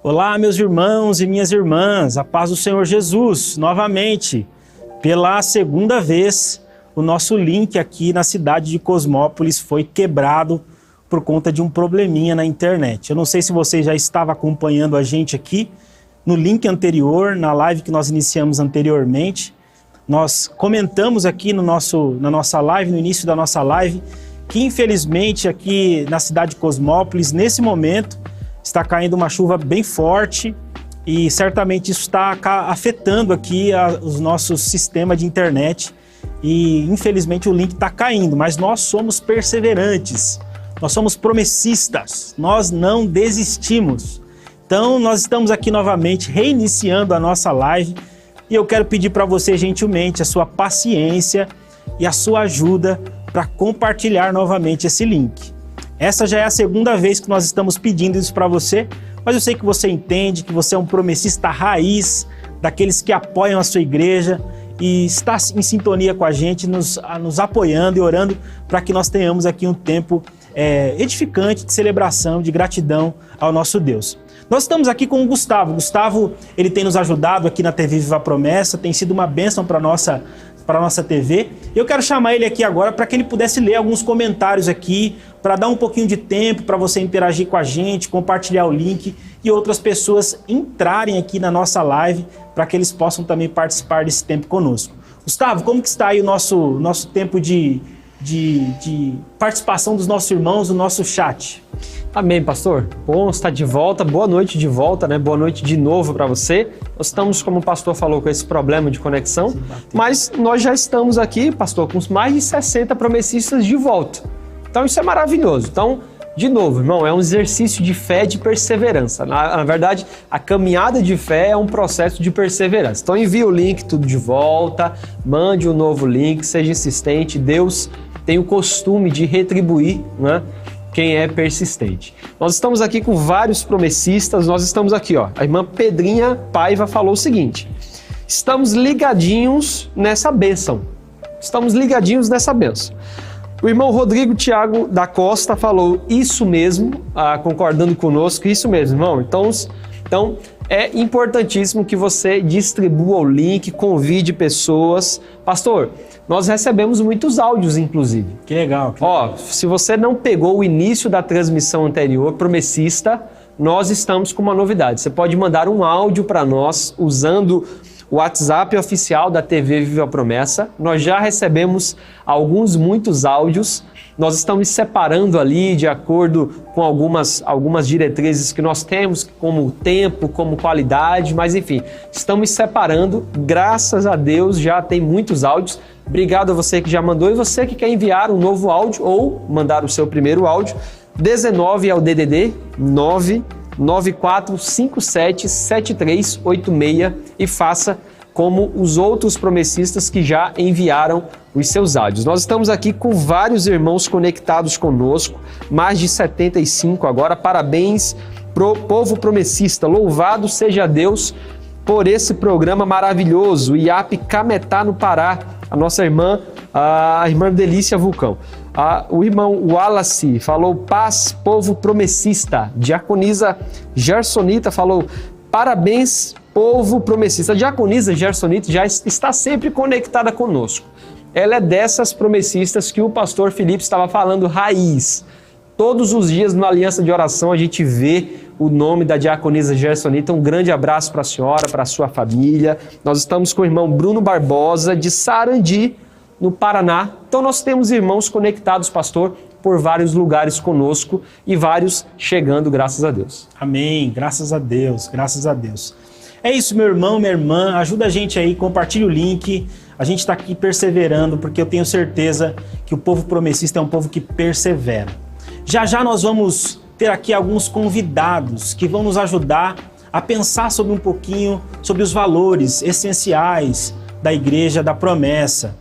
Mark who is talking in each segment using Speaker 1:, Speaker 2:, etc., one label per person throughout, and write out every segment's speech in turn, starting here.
Speaker 1: Olá, meus irmãos e minhas irmãs, a paz do Senhor Jesus. Novamente, pela segunda vez, o nosso link aqui na cidade de Cosmópolis foi quebrado por conta de um probleminha na internet. Eu não sei se você já estava acompanhando a gente aqui no link anterior, na live que nós iniciamos anteriormente. Nós comentamos aqui na nossa live, no início da nossa live, que infelizmente aqui na cidade de Cosmópolis, nesse momento, está caindo uma chuva bem forte e certamente isso está afetando aqui os nossos sistemas de internet e infelizmente o link está caindo, mas nós somos perseverantes, nós somos promessistas, nós não desistimos. Então nós estamos aqui novamente reiniciando a nossa live e eu quero pedir para você gentilmente a sua paciência e a sua ajuda para compartilhar novamente esse link. Essa já é a segunda vez que nós estamos pedindo isso para você, mas eu sei que você entende que você é um promessista raiz, daqueles que apoiam a sua igreja e está em sintonia com a gente, nos apoiando e orando para que nós tenhamos aqui um tempo edificante de celebração, de gratidão ao nosso Deus. Nós estamos aqui com o Gustavo. Gustavo, ele tem nos ajudado aqui na TV Viva a Promessa, tem sido uma bênção para a nossa TV. Eu quero chamar ele aqui agora para que ele pudesse ler alguns comentários aqui, para dar um pouquinho de tempo para você interagir com a gente, compartilhar o link e outras pessoas entrarem aqui na nossa live para que eles possam também participar desse tempo conosco. Gustavo, como que está aí o nosso tempo de participação dos nossos irmãos, do nosso chat?
Speaker 2: Amém, pastor. Bom estar de volta, boa noite de volta, né? Boa noite de novo para você. Nós estamos, como o pastor falou, com esse problema de conexão, mas nós já estamos aqui, pastor, com mais de 60 promessistas de volta. Então isso é maravilhoso. Então, de novo, irmão, é um exercício de fé e de perseverança. Na verdade, a caminhada de fé é um processo de perseverança. Então envie o link tudo de volta, mande um novo link, seja insistente. Deus tem o costume de retribuir, né, quem é persistente. Nós estamos aqui com vários promessistas, nós estamos aqui, ó. A irmã Pedrinha Paiva falou o seguinte: estamos ligadinhos nessa bênção. Estamos ligadinhos nessa bênção. O irmão Rodrigo Tiago da Costa falou isso mesmo, concordando conosco, isso mesmo, irmão. Então é importantíssimo que você distribua o link, convide pessoas. Pastor, nós recebemos muitos áudios, inclusive.
Speaker 1: Que legal.
Speaker 2: Ó, se você não pegou o início da transmissão anterior, promessista, nós estamos com uma novidade. Você pode mandar um áudio para nós usando o WhatsApp oficial da TV Viva a Promessa. Nós já recebemos muitos áudios. Nós estamos separando ali de acordo com algumas diretrizes que nós temos, como tempo, como qualidade, mas enfim, estamos separando. Graças a Deus já tem muitos áudios. Obrigado a você que já mandou e você que quer enviar um novo áudio ou mandar o seu primeiro áudio. 19 é o DDD 994577386 e faça como os outros promessistas que já enviaram os seus áudios. Nós estamos aqui com vários irmãos conectados conosco, mais de 75 agora. Parabéns pro povo promessista. Louvado seja Deus por esse programa maravilhoso. IAP Cametá, no Pará. A nossa irmã, a irmã Delícia Vulcão. O irmão Wallace falou: paz, povo promessista. Diaconisa Gersonita falou: parabéns, povo promessista. A diaconisa Gersonita já está sempre conectada conosco. Ela é dessas promessistas que o pastor Felipe estava falando, raiz. Todos os dias na Aliança de Oração a gente vê o nome da diaconisa Gersonita. Um grande abraço para a senhora, para a sua família. Nós estamos com o irmão Bruno Barbosa, de Sarandi, no Paraná. Então nós temos irmãos conectados, pastor, por vários lugares conosco e vários chegando, graças a Deus.
Speaker 1: Amém, graças a Deus, graças a Deus. É isso, meu irmão, minha irmã, ajuda a gente aí, compartilha o link. A gente está aqui perseverando, porque eu tenho certeza que o povo promessista é um povo que persevera. Já já nós vamos ter aqui alguns convidados que vão nos ajudar a pensar sobre um pouquinho sobre os valores essenciais da Igreja da Promessa.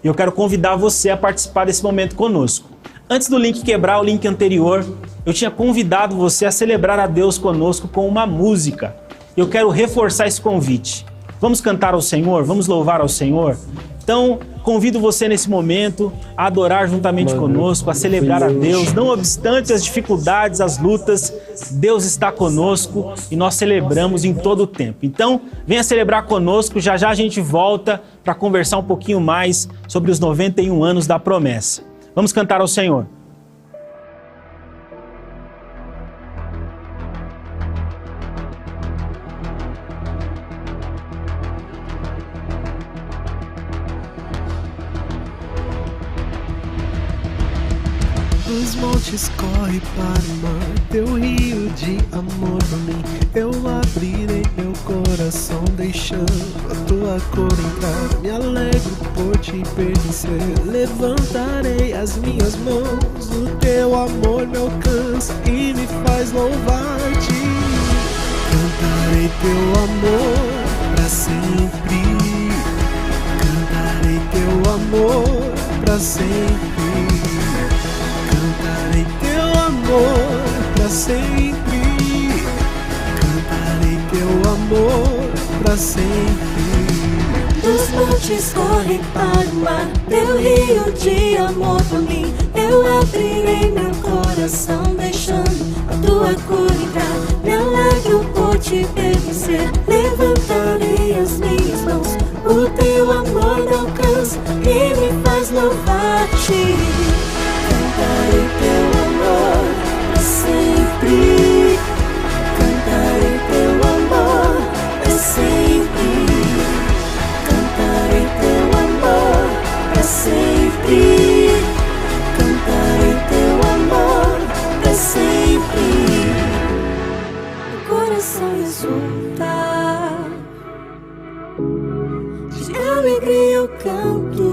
Speaker 1: E eu quero convidar você a participar desse momento conosco. Antes do link quebrar, o link anterior, eu tinha convidado você a celebrar a Deus conosco com uma música. Eu quero reforçar esse convite. Vamos cantar ao Senhor? Vamos louvar ao Senhor? Então, convido você nesse momento a adorar juntamente conosco, a celebrar a Deus. Não obstante as dificuldades, as lutas, Deus está conosco e nós celebramos em todo o tempo. Então, venha celebrar conosco, já já a gente volta para conversar um pouquinho mais sobre os 91 anos da promessa. Vamos cantar ao Senhor.
Speaker 3: Dos montes corre para o mar, teu rio de amor por mim. Eu abrirei meu coração, deixando a tua cor entrar. Me alegro por te pertencer, levantarei as minhas mãos. O teu amor me alcança e me faz louvar-te. Cantarei teu amor pra sempre, cantarei teu amor pra sempre. Cantarei teu amor pra sempre, cantarei teu amor pra sempre.
Speaker 4: Dos montes corre para o mar, teu rio de amor por mim. Eu abrirei meu coração, deixando a tua cor entrar. Me alegro por te pertencer, levantarei as minhas mãos. O teu amor me alcança e me faz louvar-te. Cantarei teu amor pra sempre, cantarei teu amor pra sempre, cantarei teu amor pra sempre, cantarei teu amor pra sempre. O coração exulta, de alegria eu canto.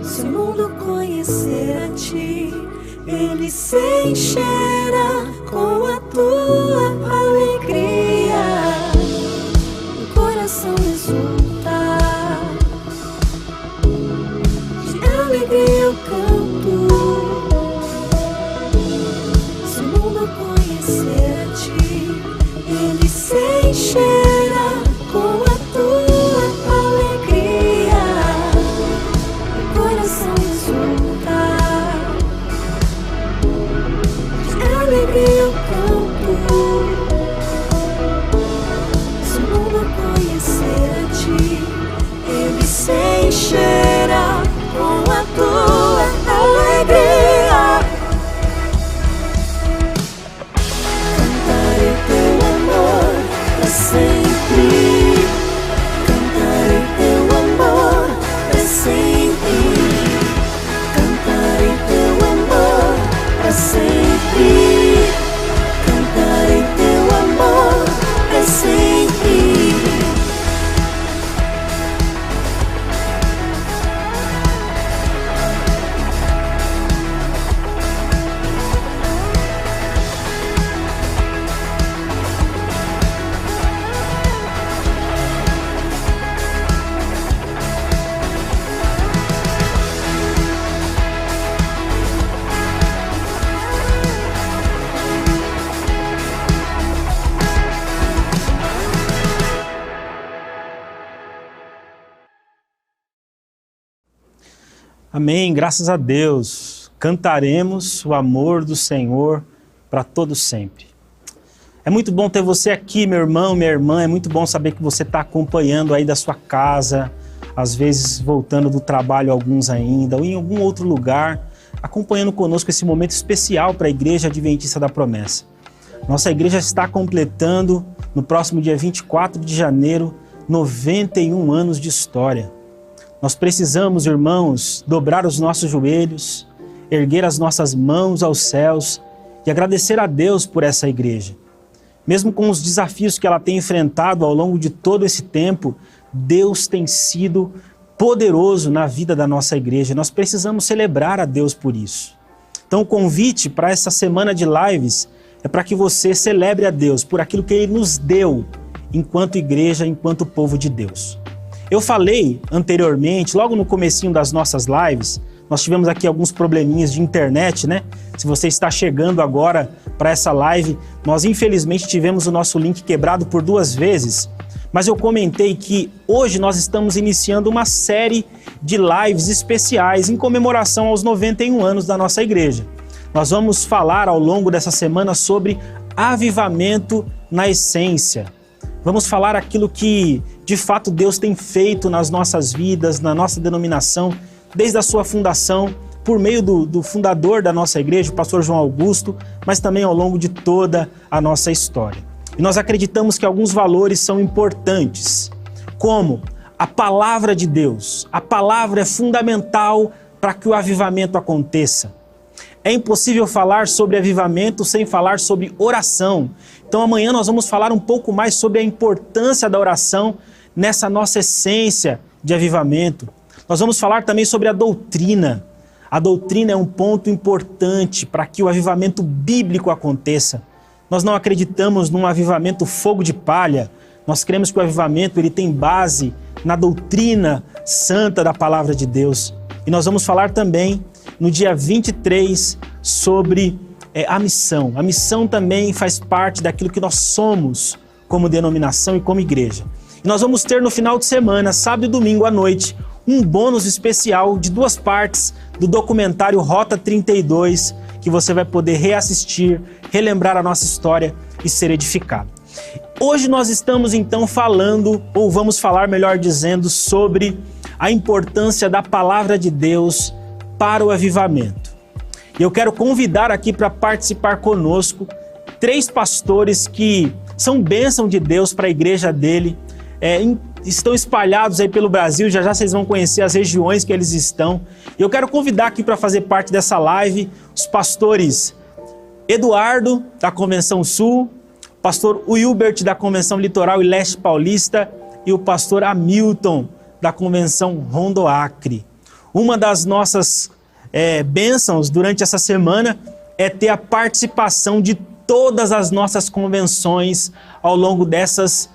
Speaker 4: Se o mundo conhecer a ti, ele se encherá com a tua alegria. O coração exulta, de alegria eu canto. Se o mundo conhecer a ti, ele se encherá com a tua alegria. O coração exulta, de alegria eu canto. Se o mundo conhecer a ti, ele se encherá com a tua alegria. Cantarei teu amor pra sempre, cantarei teu amor pra sempre, cantarei teu amor pra sempre, cantarei teu amor pra sempre.
Speaker 1: Amém, graças a Deus. Cantaremos o amor do Senhor para todo sempre. É muito bom ter você aqui, meu irmão, minha irmã. É muito bom saber que você está acompanhando aí da sua casa, às vezes voltando do trabalho alguns ainda, ou em algum outro lugar, acompanhando conosco esse momento especial para a Igreja Adventista da Promessa. Nossa igreja está completando, no próximo dia 24 de janeiro, 91 anos de história. Nós precisamos, irmãos, dobrar os nossos joelhos, erguer as nossas mãos aos céus e agradecer a Deus por essa igreja. Mesmo com os desafios que ela tem enfrentado ao longo de todo esse tempo, Deus tem sido poderoso na vida da nossa igreja. Nós precisamos celebrar a Deus por isso. Então o convite para essa semana de lives é para que você celebre a Deus por aquilo que Ele nos deu enquanto igreja, enquanto povo de Deus. Eu falei anteriormente, logo no comecinho das nossas lives, Nós tivemos aqui alguns probleminhas de internet, né? Se você está chegando agora para essa live, nós infelizmente tivemos o nosso link quebrado por 2 vezes, mas eu comentei que hoje nós estamos iniciando uma série de lives especiais em comemoração aos 91 anos da nossa igreja. Nós vamos falar ao longo dessa semana sobre avivamento na essência. Vamos falar aquilo que de fato Deus tem feito nas nossas vidas, na nossa denominação, desde a sua fundação, por meio do fundador da nossa igreja, o pastor João Augusto, mas também ao longo de toda a nossa história. E nós acreditamos que alguns valores são importantes, como a palavra de Deus. A palavra é fundamental para que o avivamento aconteça. É impossível falar sobre avivamento sem falar sobre oração. Então amanhã nós vamos falar um pouco mais sobre a importância da oração nessa nossa essência de avivamento. Nós vamos falar também sobre a doutrina. A doutrina é um ponto importante para que o avivamento bíblico aconteça. Nós não acreditamos num avivamento fogo de palha. Nós cremos que o avivamento ele tem base na doutrina santa da palavra de Deus. E nós vamos falar também no dia 23 sobre a missão. A missão também faz parte daquilo que nós somos como denominação e como igreja. E nós vamos ter no final de semana, sábado e domingo à noite, um bônus especial de 2 partes do documentário Rota 32, que você vai poder reassistir, relembrar a nossa história e ser edificado. Hoje nós estamos então falando, ou vamos falar melhor dizendo, sobre a importância da palavra de Deus para o avivamento. E eu quero convidar aqui para participar conosco 3 pastores que são bênção de Deus para a igreja dele, estão espalhados aí pelo Brasil, já vocês vão conhecer as regiões que eles estão. E eu quero convidar aqui para fazer parte dessa live os pastores Eduardo, da Convenção Sul, pastor Wilbert, da Convenção Litoral e Leste Paulista, e o pastor Hamilton, da Convenção Rondoacre. Uma das nossas bênçãos durante essa semana é ter a participação de todas as nossas convenções ao longo dessas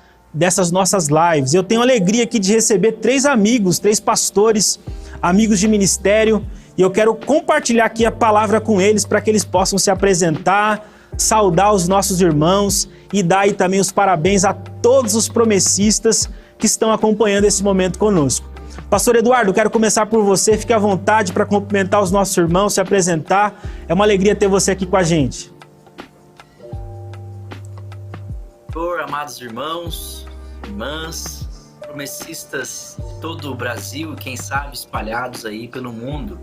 Speaker 1: nossas lives. Eu tenho a alegria aqui de receber 3 amigos, 3 pastores, amigos de ministério, e eu quero compartilhar aqui a palavra com eles para que eles possam se apresentar, saudar os nossos irmãos e dar aí também os parabéns a todos os promessistas que estão acompanhando esse momento conosco. Pastor Eduardo, quero começar por você, fique à vontade para cumprimentar os nossos irmãos, se apresentar. É uma alegria ter você aqui com a gente.
Speaker 5: Amados irmãos, irmãs, promessistas de todo o Brasil e quem sabe espalhados aí pelo mundo.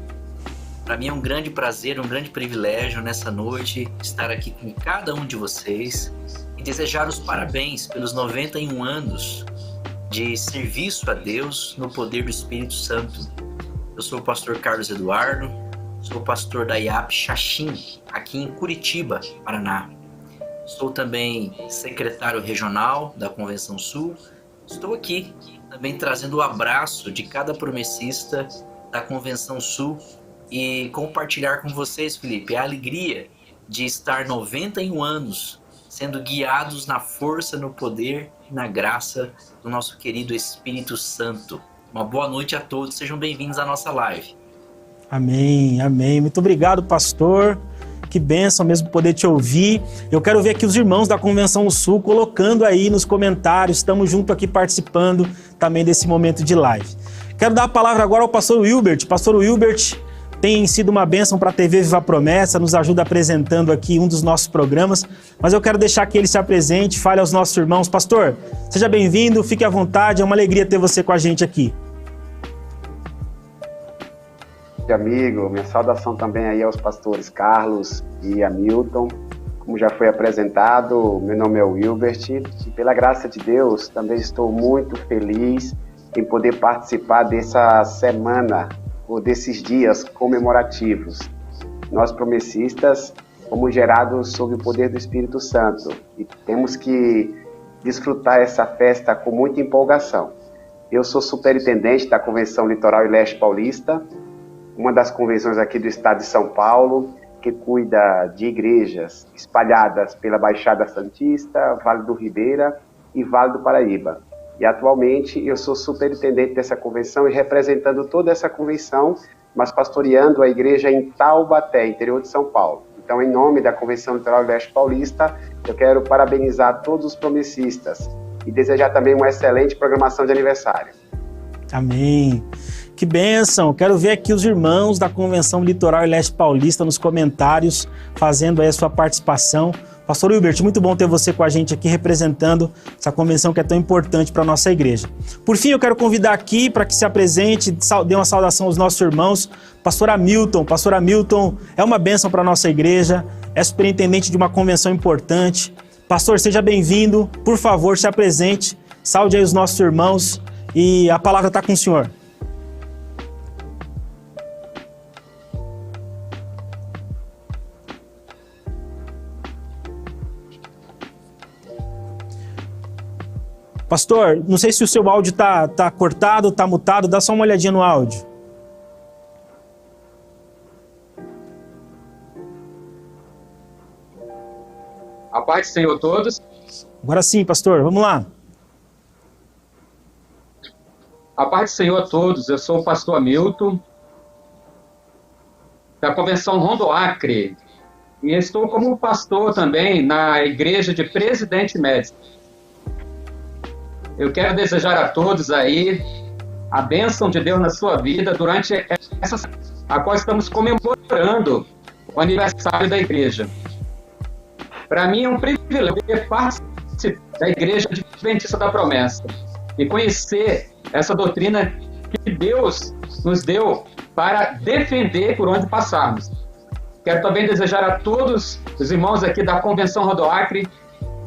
Speaker 5: Para mim é um grande prazer, um grande privilégio nessa noite estar aqui com cada um de vocês e desejar os parabéns pelos 91 anos de serviço a Deus no poder do Espírito Santo. Eu sou o pastor Carlos Eduardo, sou o pastor da IAP Xaxim, aqui em Curitiba, Paraná. Sou também secretário regional da Convenção Sul. Estou aqui também trazendo o abraço de cada promessista da Convenção Sul e compartilhar com vocês, Felipe, a alegria de estar 91 anos sendo guiados na força, no poder e na graça do nosso querido Espírito Santo. Uma boa noite a todos, sejam bem-vindos à nossa live.
Speaker 1: Amém, amém. Muito obrigado, pastor. Que bênção mesmo poder te ouvir. Eu quero ver aqui os irmãos da Convenção Sul colocando aí nos comentários. Estamos junto aqui participando também desse momento de live. Quero dar a palavra agora ao pastor Wilbert. Pastor Wilbert tem sido uma bênção para a TV Viva Promessa, nos ajuda apresentando aqui um dos nossos programas, mas eu quero deixar que ele se apresente, fale aos nossos irmãos. Pastor, seja bem-vindo, fique à vontade, é uma alegria ter você com a gente aqui.
Speaker 6: Amigo, minha saudação também aí aos pastores Carlos e Hamilton. Como já foi apresentado, meu nome é Wilbert e pela graça de Deus também estou muito feliz em poder participar dessa semana ou desses dias comemorativos. Nós promessistas fomos gerados sob o poder do Espírito Santo e temos que desfrutar essa festa com muita empolgação. Eu sou superintendente da Convenção Litoral e Leste Paulista, uma das convenções aqui do estado de São Paulo, que cuida de igrejas espalhadas pela Baixada Santista, Vale do Ribeira e Vale do Paraíba. E atualmente eu sou superintendente dessa convenção e representando toda essa convenção, mas pastoreando a igreja em Taubaté, interior de São Paulo. Então, em nome da Convenção Litoral Leste Paulista, eu quero parabenizar todos os promessistas e desejar também uma excelente programação de aniversário.
Speaker 1: Amém. Que bênção. Quero ver aqui os irmãos da Convenção Litoral e Leste Paulista nos comentários, fazendo aí a sua participação. Pastor Wilbert, muito bom ter você com a gente aqui, representando essa convenção que é tão importante para a nossa igreja. Por fim, eu quero convidar aqui para que se apresente, dê uma saudação aos nossos irmãos. Pastor Hamilton. Pastor Hamilton é uma bênção para a nossa igreja, é superintendente de uma convenção importante. Pastor, seja bem-vindo. Por favor, se apresente, saude aí os nossos irmãos e a palavra está com o senhor. Pastor, não sei se o seu áudio tá cortado, tá mutado, dá só uma olhadinha no áudio.
Speaker 7: A paz do Senhor a todos.
Speaker 1: Agora sim, pastor, vamos lá.
Speaker 7: A paz do Senhor a todos. Eu sou o pastor Hamilton, da Convenção Rondo Acre, e estou como pastor também na igreja de Presidente Médici. Eu quero desejar a todos aí a bênção de Deus na sua vida durante essa a qual estamos comemorando o aniversário da igreja. Para mim é um privilégio participar da Igreja Adventista da Promessa e conhecer essa doutrina que Deus nos deu para defender por onde passarmos. Quero também desejar a todos os irmãos aqui da Convenção Rondo Acre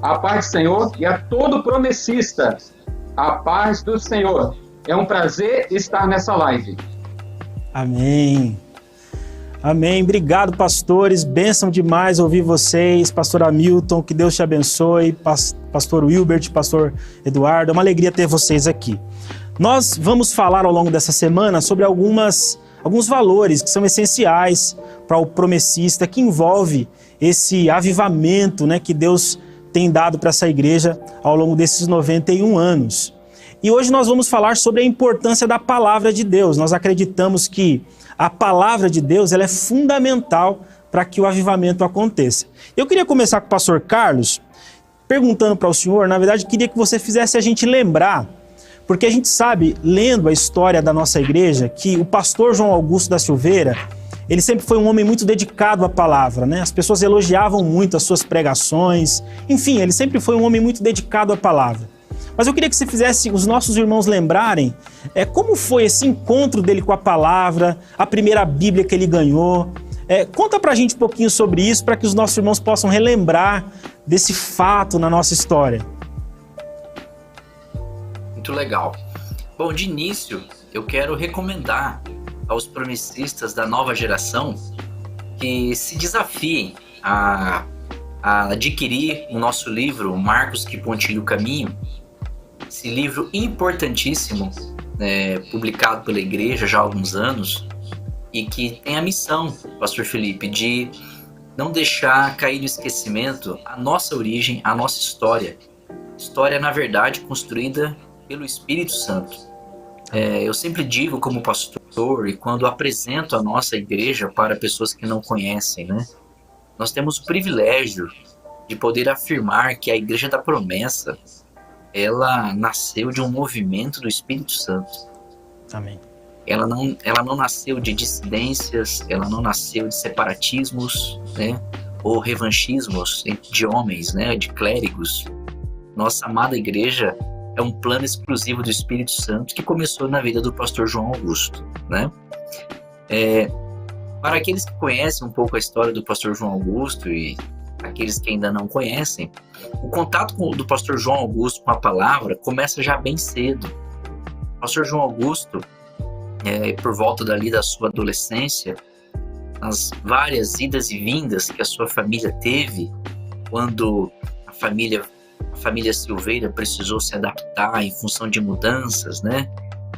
Speaker 7: a paz do Senhor e a todo promessista a paz do Senhor. É um prazer estar nessa live.
Speaker 1: Amém. Amém. Obrigado, pastores. Bênção demais ouvir vocês. Pastor Hamilton, que Deus te abençoe. Pastor Wilbert, pastor Eduardo, é uma alegria ter vocês aqui. Nós vamos falar ao longo dessa semana sobre alguns valores que são essenciais para o promessista, que envolve esse avivamento, né, que Deus tem dado para essa igreja ao longo desses 91 anos. E hoje nós vamos falar sobre a importância da palavra de Deus. Nós acreditamos que a palavra de Deus ela é fundamental para que o avivamento aconteça. Eu queria começar com o pastor Carlos, perguntando para o senhor, na verdade, queria que você fizesse a gente lembrar, porque a gente sabe, lendo a história da nossa igreja, que o pastor João Augusto da Silveira, ele sempre foi um homem muito dedicado à palavra, né? As pessoas elogiavam muito as suas pregações, enfim, ele sempre foi um homem muito dedicado à palavra. Mas eu queria que você fizesse os nossos irmãos lembrarem como foi esse encontro dele com a palavra, a primeira Bíblia que ele ganhou. Conta pra gente um pouquinho sobre isso, para que os nossos irmãos possam relembrar desse fato na nossa história.
Speaker 5: Muito legal. Bom, de início, eu quero recomendar aos promessistas da nova geração que se desafiem a adquirir o nosso livro Marcos que Pontilha o Caminho. Esse livro importantíssimo, publicado pela igreja já há alguns anos, e que tem a missão, pastor Felipe, de não deixar cair no esquecimento a nossa origem, a nossa história. História, na verdade, construída pelo Espírito Santo. Eu sempre digo como pastor, e quando apresento a nossa igreja para pessoas que não conhecem, né? Nós temos o privilégio de poder afirmar que a Igreja da Promessa, ela nasceu de um movimento do Espírito Santo.
Speaker 1: Amém.
Speaker 5: Ela não nasceu de dissidências, ela não nasceu de separatismos, né? Ou revanchismos de homens, né? De clérigos. Nossa amada igreja é um plano exclusivo do Espírito Santo que começou na vida do pastor João Augusto, né? Para aqueles que conhecem um pouco a história do pastor João Augusto e aqueles que ainda não conhecem, o contato do pastor João Augusto com a palavra começa já bem cedo. O pastor João Augusto, por volta dali da sua adolescência, as várias idas e vindas que a sua família teve, quando a família Silveira precisou se adaptar em função de mudanças, né?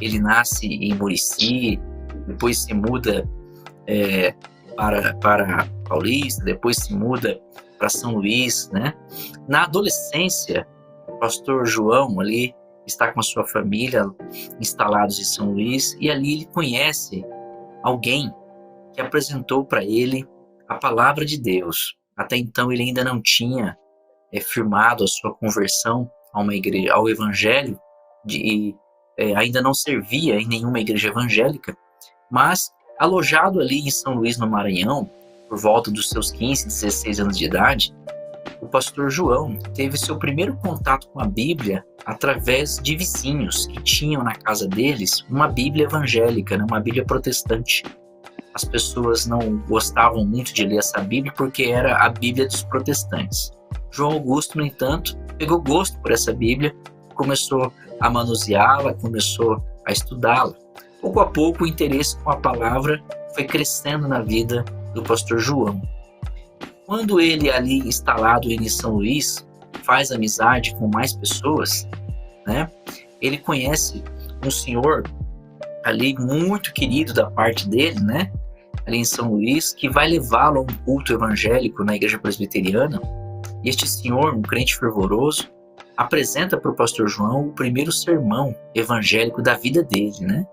Speaker 5: Ele nasce em Murici, depois se muda para Paulista, depois se muda para São Luís, né? Na adolescência, o pastor João ali, está com a sua família instalados em São Luís, e ali ele conhece alguém que apresentou para ele a palavra de Deus. Até então ele ainda não tinha firmado a sua conversão a uma igreja, ao evangelho, ainda não servia em nenhuma igreja evangélica, mas alojado ali em São Luís, no Maranhão, por volta dos seus 15, 16 anos de idade, o pastor João teve seu primeiro contato com a Bíblia através de vizinhos que tinham na casa deles uma Bíblia evangélica, uma Bíblia protestante. As pessoas não gostavam muito de ler essa Bíblia porque era a Bíblia dos protestantes. João Augusto, no entanto, pegou gosto por essa Bíblia, começou a manuseá-la, começou a estudá-la. Pouco a pouco, o interesse com a palavra foi crescendo na vida do pastor João. Quando ele, ali instalado em São Luís, faz amizade com mais pessoas, né, ele conhece um senhor ali muito querido da parte dele, né, ali em São Luís, que vai levá-lo a um culto evangélico na igreja presbiteriana. E este senhor, um crente fervoroso, apresenta para o pastor João o primeiro sermão evangélico da vida dele, né?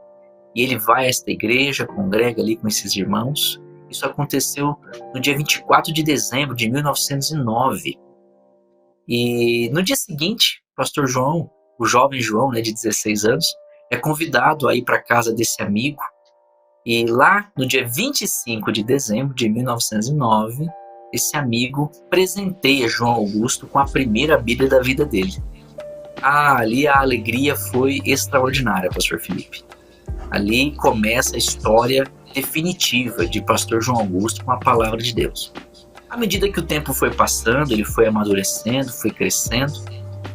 Speaker 5: E ele vai a esta igreja, congrega ali com esses irmãos. Isso aconteceu no dia 24 de dezembro de 1909. E no dia seguinte, o pastor João, o jovem João, né, de 16 anos, é convidado a ir para a casa desse amigo. E lá, no dia 25 de dezembro de 1909, esse amigo presenteia João Augusto com a primeira Bíblia da vida dele. Ali a alegria foi extraordinária, pastor Felipe. Ali começa a história definitiva de pastor João Augusto com a palavra de Deus. À medida que o tempo foi passando, ele foi amadurecendo, foi crescendo.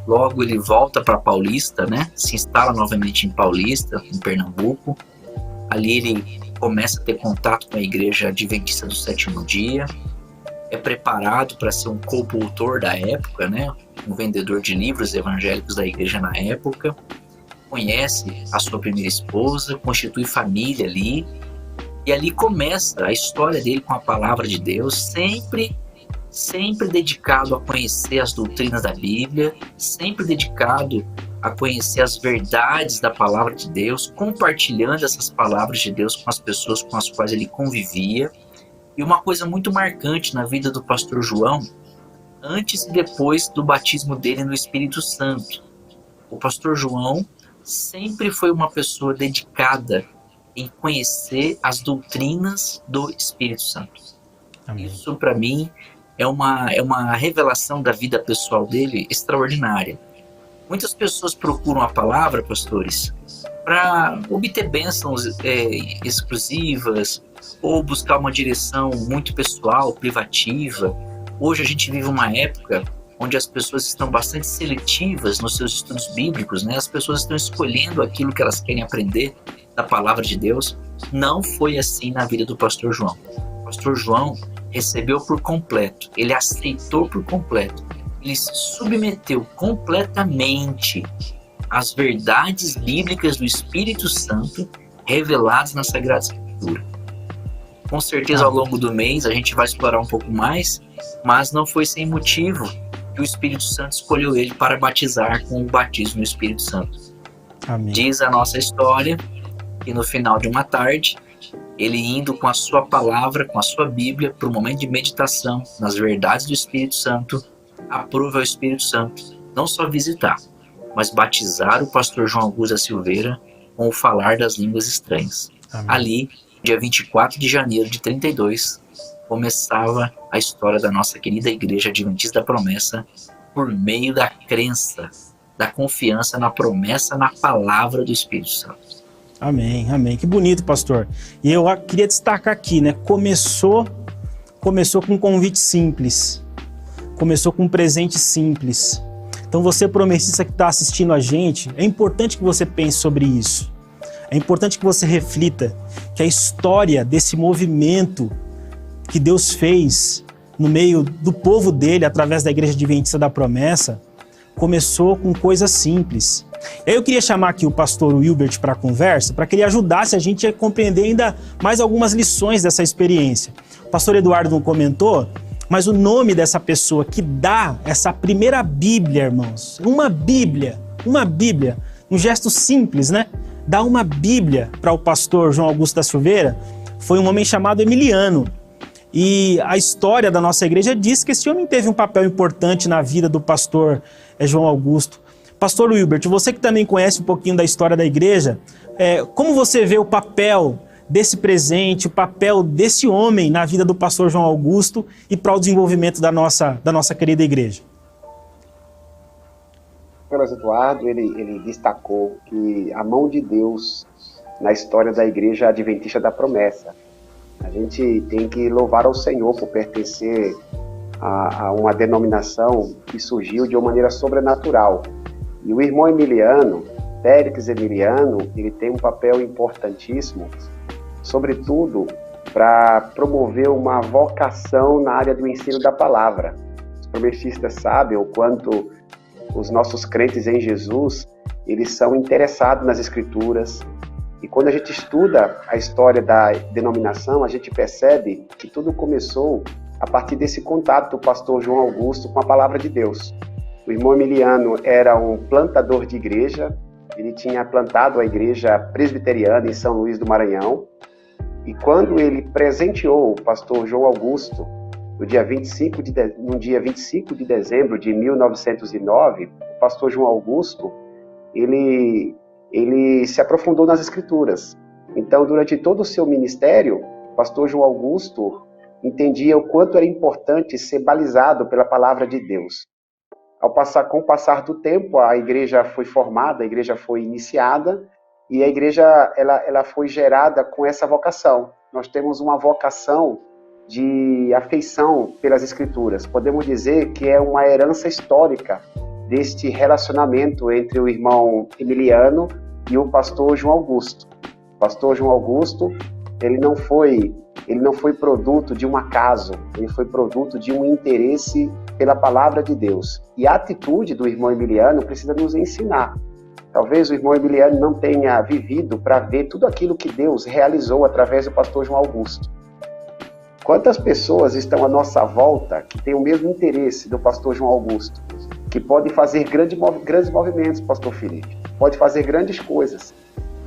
Speaker 5: Logo ele volta para Paulista, né? Se instala novamente em Paulista, em Pernambuco. Ali ele começa a ter contato com a igreja adventista do sétimo dia. É preparado para ser um coautor da época, né? Um vendedor de livros evangélicos da igreja na época. Conhece a sua primeira esposa, constitui família ali. E ali começa a história dele com a palavra de Deus, sempre dedicado a conhecer as doutrinas da Bíblia, sempre dedicado a conhecer as verdades da palavra de Deus, compartilhando essas palavras de Deus com as pessoas com as quais ele convivia. E uma coisa muito marcante na vida do pastor João, antes e depois do batismo dele no Espírito Santo. O pastor João sempre foi uma pessoa dedicada em conhecer as doutrinas do Espírito Santo. Amém. Isso, para mim, é uma revelação da vida pessoal dele extraordinária. Muitas pessoas procuram a palavra, pastores, para obter bênçãos exclusivas ou buscar uma direção muito pessoal, privativa. Hoje a gente vive uma época onde as pessoas estão bastante seletivas nos seus estudos bíblicos, né? As pessoas estão escolhendo aquilo que elas querem aprender da palavra de Deus. Não foi assim na vida do pastor João. O pastor João recebeu por completo, ele aceitou por completo, ele se submeteu completamente às verdades bíblicas do Espírito Santo reveladas na Sagrada Escritura. Com certeza ao longo do mês a gente vai explorar um pouco mais, mas não foi sem motivo que o Espírito Santo escolheu ele para batizar com o batismo no Espírito Santo. Amém. Diz a nossa história que no final de uma tarde, ele indo com a sua palavra, com a sua Bíblia, para o momento de meditação nas verdades do Espírito Santo, aprova ao Espírito Santo não só visitar, mas batizar o pastor João Augusto da Silveira com o falar das línguas estranhas. Amém. Ali, dia 24 de janeiro de 32, começava a história da nossa querida Igreja Adventista da Promessa por meio da crença, da confiança na promessa, na palavra do Espírito Santo.
Speaker 1: Amém, amém. Que bonito, pastor. E eu queria destacar aqui, né? Começou com um convite simples. Começou com um presente simples. Então você, promessista que está assistindo a gente, é importante que você pense sobre isso. É importante que você reflita que a história desse movimento que Deus fez no meio do povo dele, através da Igreja Adventista da Promessa, começou com coisas simples. E aí eu queria chamar aqui o pastor Wilbert para a conversa, para que ele ajudasse a gente a compreender ainda mais algumas lições dessa experiência. O pastor Eduardo não comentou, mas o nome dessa pessoa que dá essa primeira Bíblia, irmãos, uma Bíblia, um gesto simples, né? Dar uma Bíblia para o pastor João Augusto da Silveira, foi um homem chamado Emiliano. E a história da nossa igreja diz que esse homem teve um papel importante na vida do pastor João Augusto. Pastor Wilbert, você que também conhece um pouquinho da história da igreja, como você vê o papel desse presente, o papel desse homem na vida do pastor João Augusto e para o desenvolvimento da nossa querida igreja?
Speaker 6: Pastor Eduardo, ele destacou que a mão de Deus na história da Igreja Adventista da Promessa. A gente tem que louvar ao Senhor por pertencer a uma denominação que surgiu de uma maneira sobrenatural. E o irmão Emiliano, Félix Emiliano, ele tem um papel importantíssimo, sobretudo para promover uma vocação na área do ensino da palavra. Os promessistas sabem o quanto os nossos crentes em Jesus, eles são interessados nas Escrituras. E quando a gente estuda a história da denominação, a gente percebe que tudo começou a partir desse contato do pastor João Augusto com a palavra de Deus. O irmão Emiliano era um plantador de igreja, ele tinha plantado a igreja presbiteriana em São Luís do Maranhão, e quando ele presenteou o pastor João Augusto, no dia 25 de dezembro de 1909, o pastor João Augusto, ele se aprofundou nas Escrituras. Então, durante todo o seu ministério, o pastor João Augusto entendia o quanto era importante ser balizado pela palavra de Deus. Com o passar do tempo, a igreja foi formada, a igreja foi iniciada, e a igreja ela foi gerada com essa vocação. Nós temos uma vocação de afeição pelas Escrituras. Podemos dizer que é uma herança histórica deste relacionamento entre o irmão Emiliano e o pastor João Augusto. O pastor João Augusto, ele não foi produto de um acaso, ele foi produto de um interesse pela palavra de Deus. E a atitude do irmão Emiliano precisa nos ensinar. Talvez o irmão Emiliano não tenha vivido para ver tudo aquilo que Deus realizou através do pastor João Augusto. Quantas pessoas estão à nossa volta que têm o mesmo interesse do pastor João Augusto, que pode fazer grandes movimentos, pastor Felipe, pode fazer grandes coisas,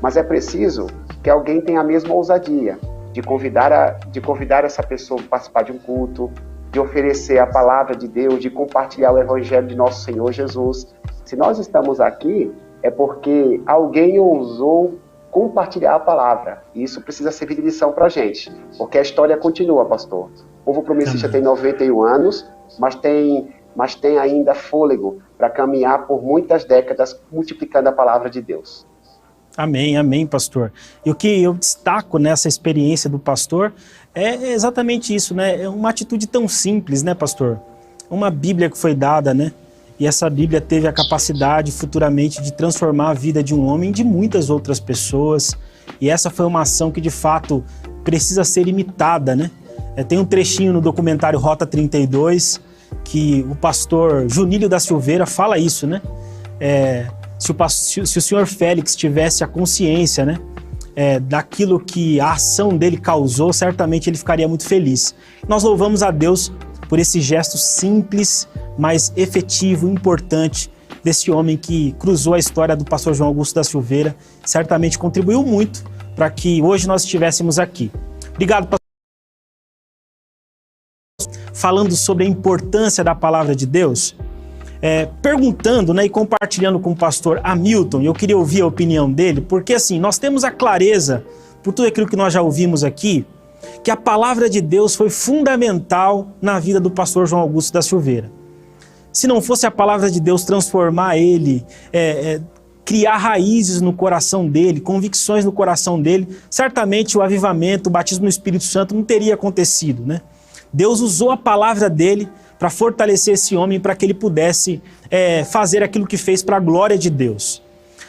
Speaker 6: mas é preciso que alguém tenha a mesma ousadia de convidar essa pessoa a participar de um culto, de oferecer a palavra de Deus, de compartilhar o evangelho de nosso Senhor Jesus. Se nós estamos aqui, é porque alguém ousou compartilhar a palavra. E isso precisa servir de lição para a gente, porque a história continua, pastor. O povo promessista tem 91 anos, mas tem ainda fôlego para caminhar por muitas décadas multiplicando a palavra de Deus.
Speaker 1: Amém, amém, pastor. E o que eu destaco nessa experiência do pastor é exatamente isso, né? É uma atitude tão simples, né, pastor? Uma Bíblia que foi dada, né? E essa Bíblia teve a capacidade futuramente de transformar a vida de um homem e de muitas outras pessoas. E essa foi uma ação que de fato precisa ser imitada, né? Tem um trechinho no documentário Rota 32 que o pastor Junílio da Silveira fala isso, né? Se o senhor Félix tivesse a consciência, né, daquilo que a ação dele causou, certamente ele ficaria muito feliz. Nós louvamos a Deus por esse gesto simples, mas efetivo, importante, desse homem que cruzou a história do pastor João Augusto da Silveira, certamente contribuiu muito para que hoje nós estivéssemos aqui. Obrigado, pastor. Falando sobre a importância da palavra de Deus, perguntando, né, e compartilhando com o pastor Hamilton, eu queria ouvir a opinião dele, porque assim, nós temos a clareza, por tudo aquilo que nós já ouvimos aqui, que a palavra de Deus foi fundamental na vida do pastor João Augusto da Silveira. Se não fosse a palavra de Deus transformar ele, criar raízes no coração dele, convicções no coração dele, certamente o avivamento, o batismo no Espírito Santo não teria acontecido, né? Deus usou a palavra dele para fortalecer esse homem, para que ele pudesse fazer aquilo que fez para a glória de Deus.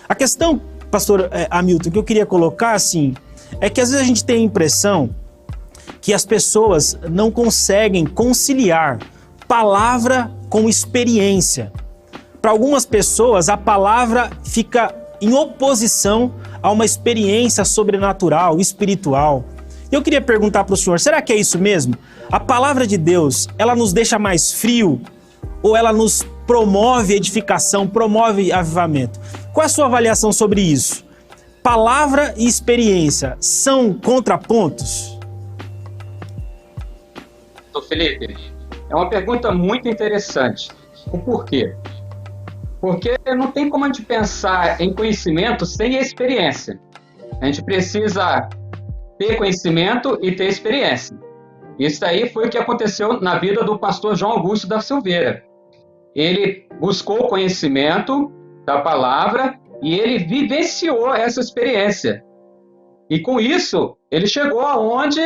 Speaker 1: A questão, pastor Hamilton, que eu queria colocar assim, é que às vezes a gente tem a impressão que as pessoas não conseguem conciliar palavra com experiência. Para algumas pessoas, a palavra fica em oposição a uma experiência sobrenatural, espiritual. Eu queria perguntar para o senhor, será que é isso mesmo? A palavra de Deus, ela nos deixa mais frio ou ela nos promove edificação, promove avivamento. Qual é a sua avaliação sobre isso? Palavra e experiência são contrapontos?
Speaker 7: Felipe, é uma pergunta muito interessante. O porquê? Porque não tem como a gente pensar em conhecimento sem experiência. A gente precisa ter conhecimento e ter experiência. Isso aí foi o que aconteceu na vida do pastor João Augusto da Silveira. Ele buscou conhecimento da palavra e ele vivenciou essa experiência. E com isso, ele chegou aonde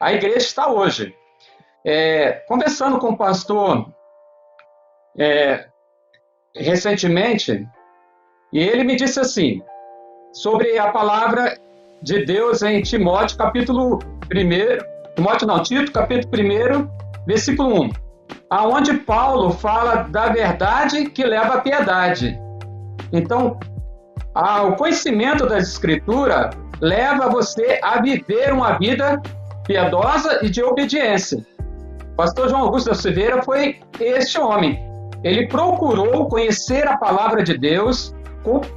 Speaker 7: a igreja está hoje. Conversando com o pastor recentemente, e ele me disse assim, sobre a palavra de Deus em Timóteo, capítulo 1, Tito, capítulo 1, versículo 1, aonde Paulo fala da verdade que leva à piedade. Então, o conhecimento da Escritura leva você a viver uma vida piedosa e de obediência. O pastor João Augusto da Silveira foi este homem. Ele procurou conhecer a palavra de Deus,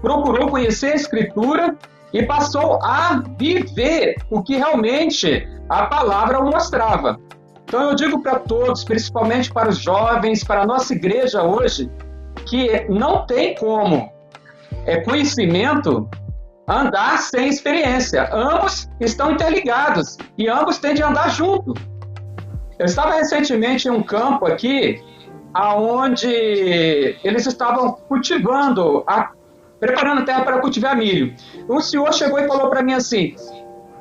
Speaker 7: procurou conhecer a Escritura e passou a viver o que realmente a palavra o mostrava. Então eu digo para todos, principalmente para os jovens, para a nossa igreja hoje, que não tem como conhecimento andar sem experiência. Ambos estão interligados e ambos têm de andar junto. Eu estava recentemente em um campo aqui, onde eles estavam cultivando, preparando a terra para cultivar milho. Um senhor chegou e falou para mim assim,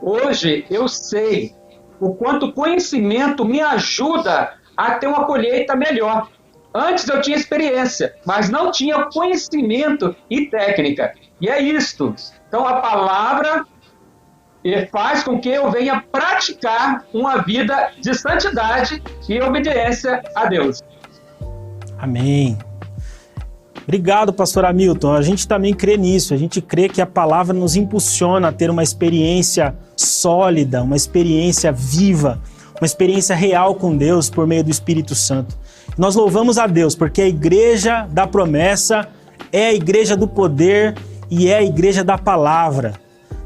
Speaker 7: hoje eu sei o quanto conhecimento me ajuda a ter uma colheita melhor. Antes eu tinha experiência, mas não tinha conhecimento e técnica. E é isto. Então a palavra faz com que eu venha praticar uma vida de santidade e obediência a Deus.
Speaker 1: Amém. Obrigado, pastor Hamilton. A gente também crê nisso. A gente crê que a palavra nos impulsiona a ter uma experiência sólida, uma experiência viva, uma experiência real com Deus por meio do Espírito Santo. Nós louvamos a Deus porque a igreja da promessa é a igreja do poder e é a igreja da palavra.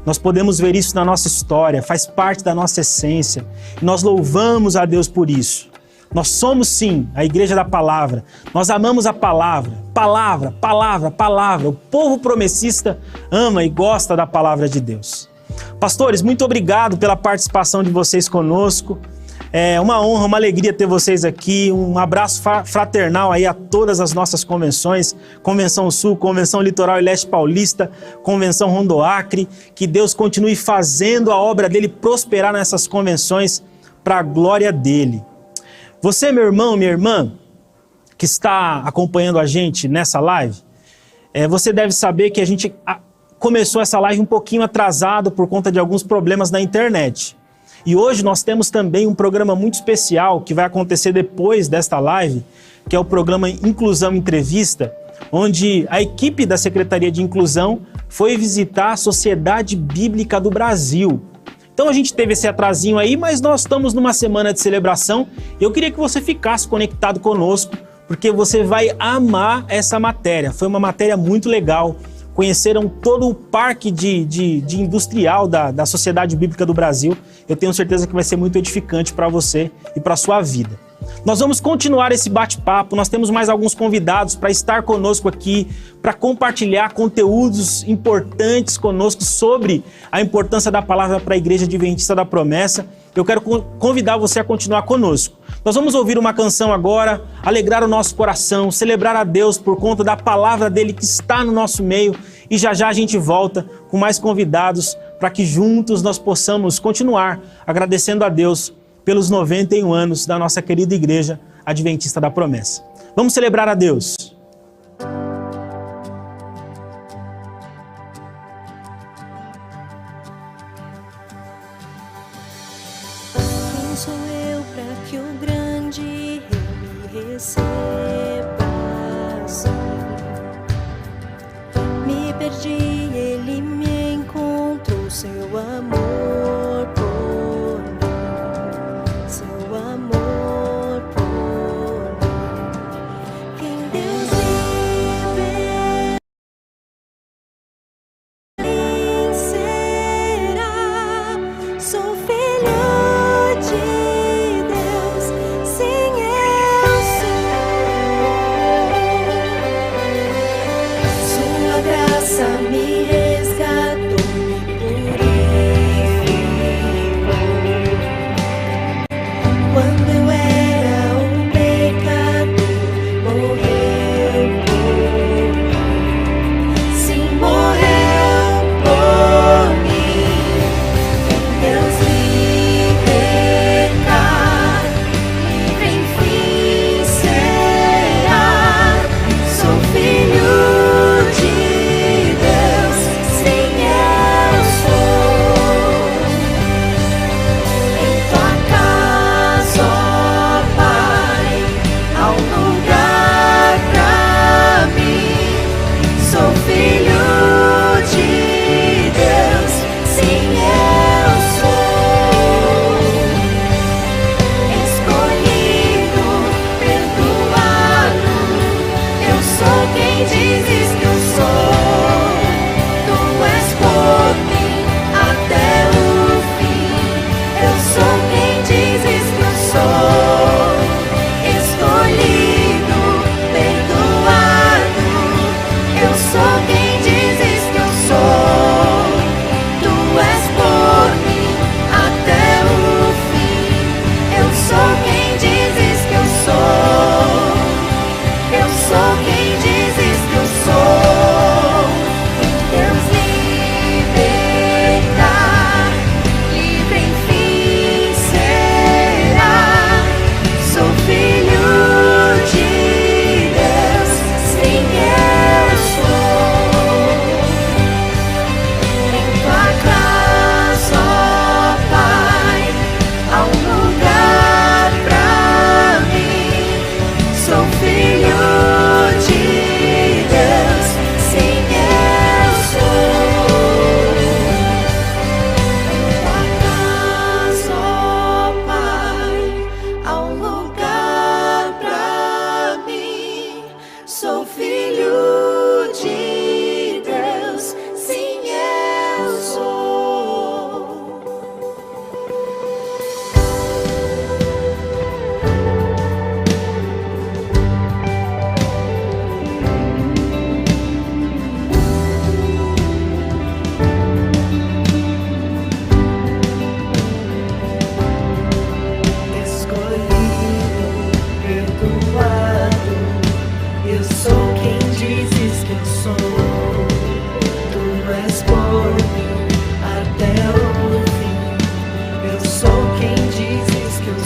Speaker 1: Nós podemos ver isso na nossa história, faz parte da nossa essência. E nós louvamos a Deus por isso. Nós somos sim a igreja da palavra. Nós amamos a palavra. Palavra, palavra, palavra. O povo promessista ama e gosta da palavra de Deus. Pastores, muito obrigado pela participação de vocês conosco. É uma honra, uma alegria ter vocês aqui. Um abraço fraternal aí a todas as nossas convenções. Convenção Sul, Convenção Litoral e Leste Paulista, Convenção Rondoacre. Que Deus continue fazendo a obra dele prosperar nessas convenções para a glória dele. Você, meu irmão, minha irmã, que está acompanhando a gente nessa live, você deve saber que a gente começou essa live um pouquinho atrasado por conta de alguns problemas na internet. E hoje nós temos também um programa muito especial que vai acontecer depois desta live, que é o programa Inclusão Entrevista, onde a equipe da Secretaria de Inclusão foi visitar a Sociedade Bíblica do Brasil. Então a gente teve esse atrasinho aí, mas nós estamos numa semana de celebração. Eu queria que você ficasse conectado conosco, porque você vai amar essa matéria. Foi uma matéria muito legal. Conheceram todo o parque de industrial da Sociedade Bíblica do Brasil. Eu tenho certeza que vai ser muito edificante para você e para a sua vida. Nós vamos continuar esse bate-papo, nós temos mais alguns convidados para estar conosco aqui, para compartilhar conteúdos importantes conosco sobre a importância da palavra para a Igreja Adventista da Promessa. Eu quero convidar você a continuar conosco. Nós vamos ouvir uma canção agora, alegrar o nosso coração, celebrar a Deus por conta da palavra dele que está no nosso meio e já já a gente volta com mais convidados para que juntos nós possamos continuar agradecendo a Deus pelos 91 anos da nossa querida Igreja Adventista da Promessa. Vamos celebrar a Deus.
Speaker 4: Quem sou eu para que o grande Rei me receba assim? Me perdi, ele me encontrou, seu amor por mim, seu amor por mim. Quem Deus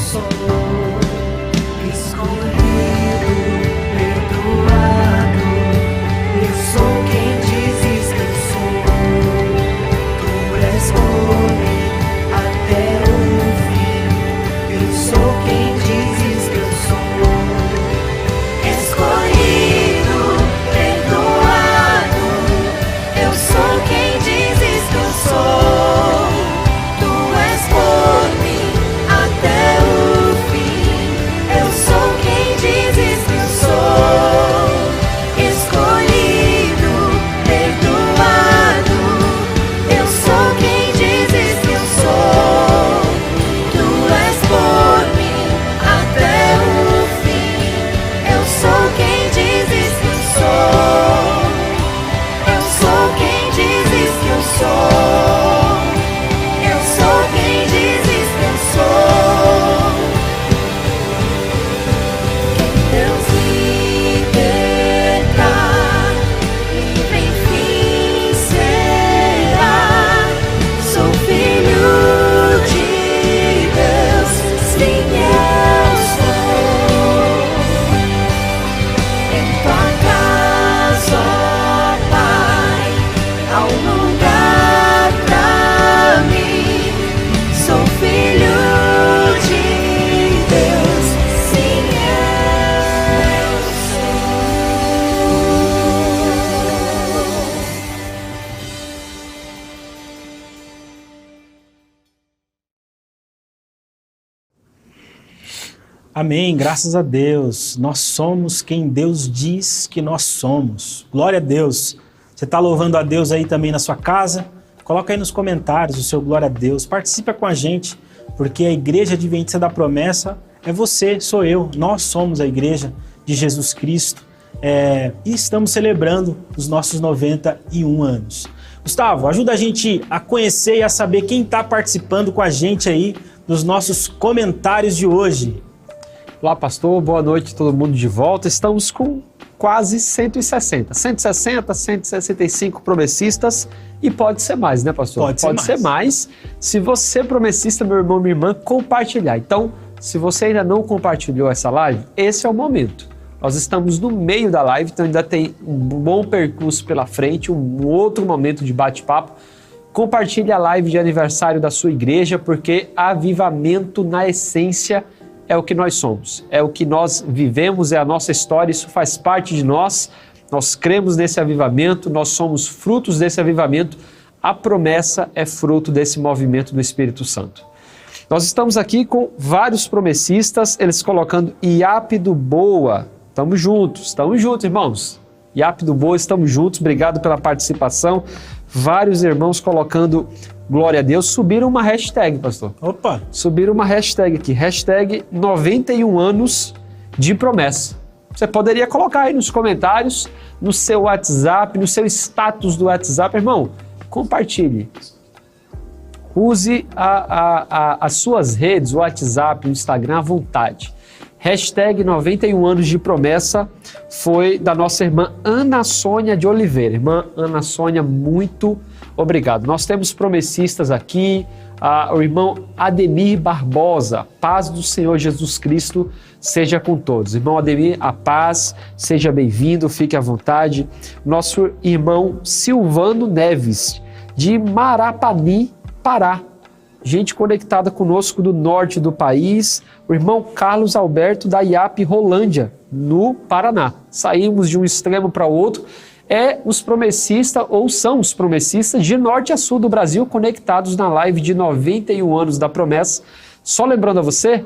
Speaker 3: sou escolhido, perdoado. Eu sou quem dizes que eu sou. Tu és por mim até o fim. Eu sou quem dizes que eu sou. Escolhido, perdoado. Eu sou quem dizes que eu sou. Tu és por mim até o fim. Eu sou quem dizes que eu sou. Escolhido, perdoado. Eu sou quem dizes que eu sou. Tu és por mim até o fim. Eu sou quem dizes que eu sou. Eu sou quem dizes que eu sou. Eu sou quem dizes que eu sou. Quem Deus libertar, livre enfim será. Sou filho de Deus, sim eu sou. Em tua casa, ó Pai, há um lugar pra mim. Sou filho de Deus, sim eu sou.
Speaker 1: Amém, graças a Deus. Nós somos quem Deus diz que nós somos. Glória a Deus. Você está louvando a Deus aí também na sua casa? Coloca aí nos comentários o seu glória a Deus. Participa com a gente, porque a Igreja Adventista da Promessa é você, sou eu. Nós somos a Igreja de Jesus Cristo. E estamos celebrando os nossos 91 anos. Gustavo, ajuda a gente a conhecer e a saber quem está participando com a gente aí nos nossos comentários de hoje.
Speaker 2: Olá, pastor, boa noite, todo mundo de volta. Estamos com quase 165 promessistas e pode ser mais, né, pastor?
Speaker 1: Pode ser
Speaker 2: mais. Se você é promessista, meu irmão, minha irmã, compartilhar. Então, se você ainda não compartilhou essa live, esse é o momento. Nós estamos no meio da live, então ainda tem um bom percurso pela frente, um outro momento de bate-papo. Compartilhe a live de aniversário da sua igreja, porque avivamento na essência é o que nós somos, é o que nós vivemos, é a nossa história, isso faz parte de nós, nós cremos nesse avivamento, nós somos frutos desse avivamento, a promessa é fruto desse movimento do Espírito Santo. Nós estamos aqui com vários promessistas, eles colocando IAP do Boa, estamos juntos, irmãos. IAP do Boa, estamos juntos, obrigado pela participação. Vários irmãos colocando glória a Deus. Subiram uma hashtag, pastor.
Speaker 1: Opa!
Speaker 2: Subiram uma hashtag aqui, hashtag 91 anos de promessa. Você poderia colocar aí nos comentários, no seu WhatsApp, no seu status do WhatsApp. Irmão, compartilhe. Use as suas redes, o WhatsApp, o Instagram à vontade. Hashtag 91 anos de promessa foi da nossa irmã Ana Sônia de Oliveira. Irmã Ana Sônia, muito obrigado. Nós temos promessistas aqui, o irmão Ademir Barbosa. Paz do Senhor Jesus Cristo seja com todos. Irmão Ademir, a paz, seja bem-vindo, fique à vontade. Nosso irmão Silvano Neves, de Marapani, Pará. Gente conectada conosco do norte do país, o irmão Carlos Alberto da IAP Rolândia, no Paraná. Saímos de um extremo para o outro. Os promessistas, ou são os promessistas de norte a sul do Brasil, conectados na live de 91 anos da promessa. Só lembrando a você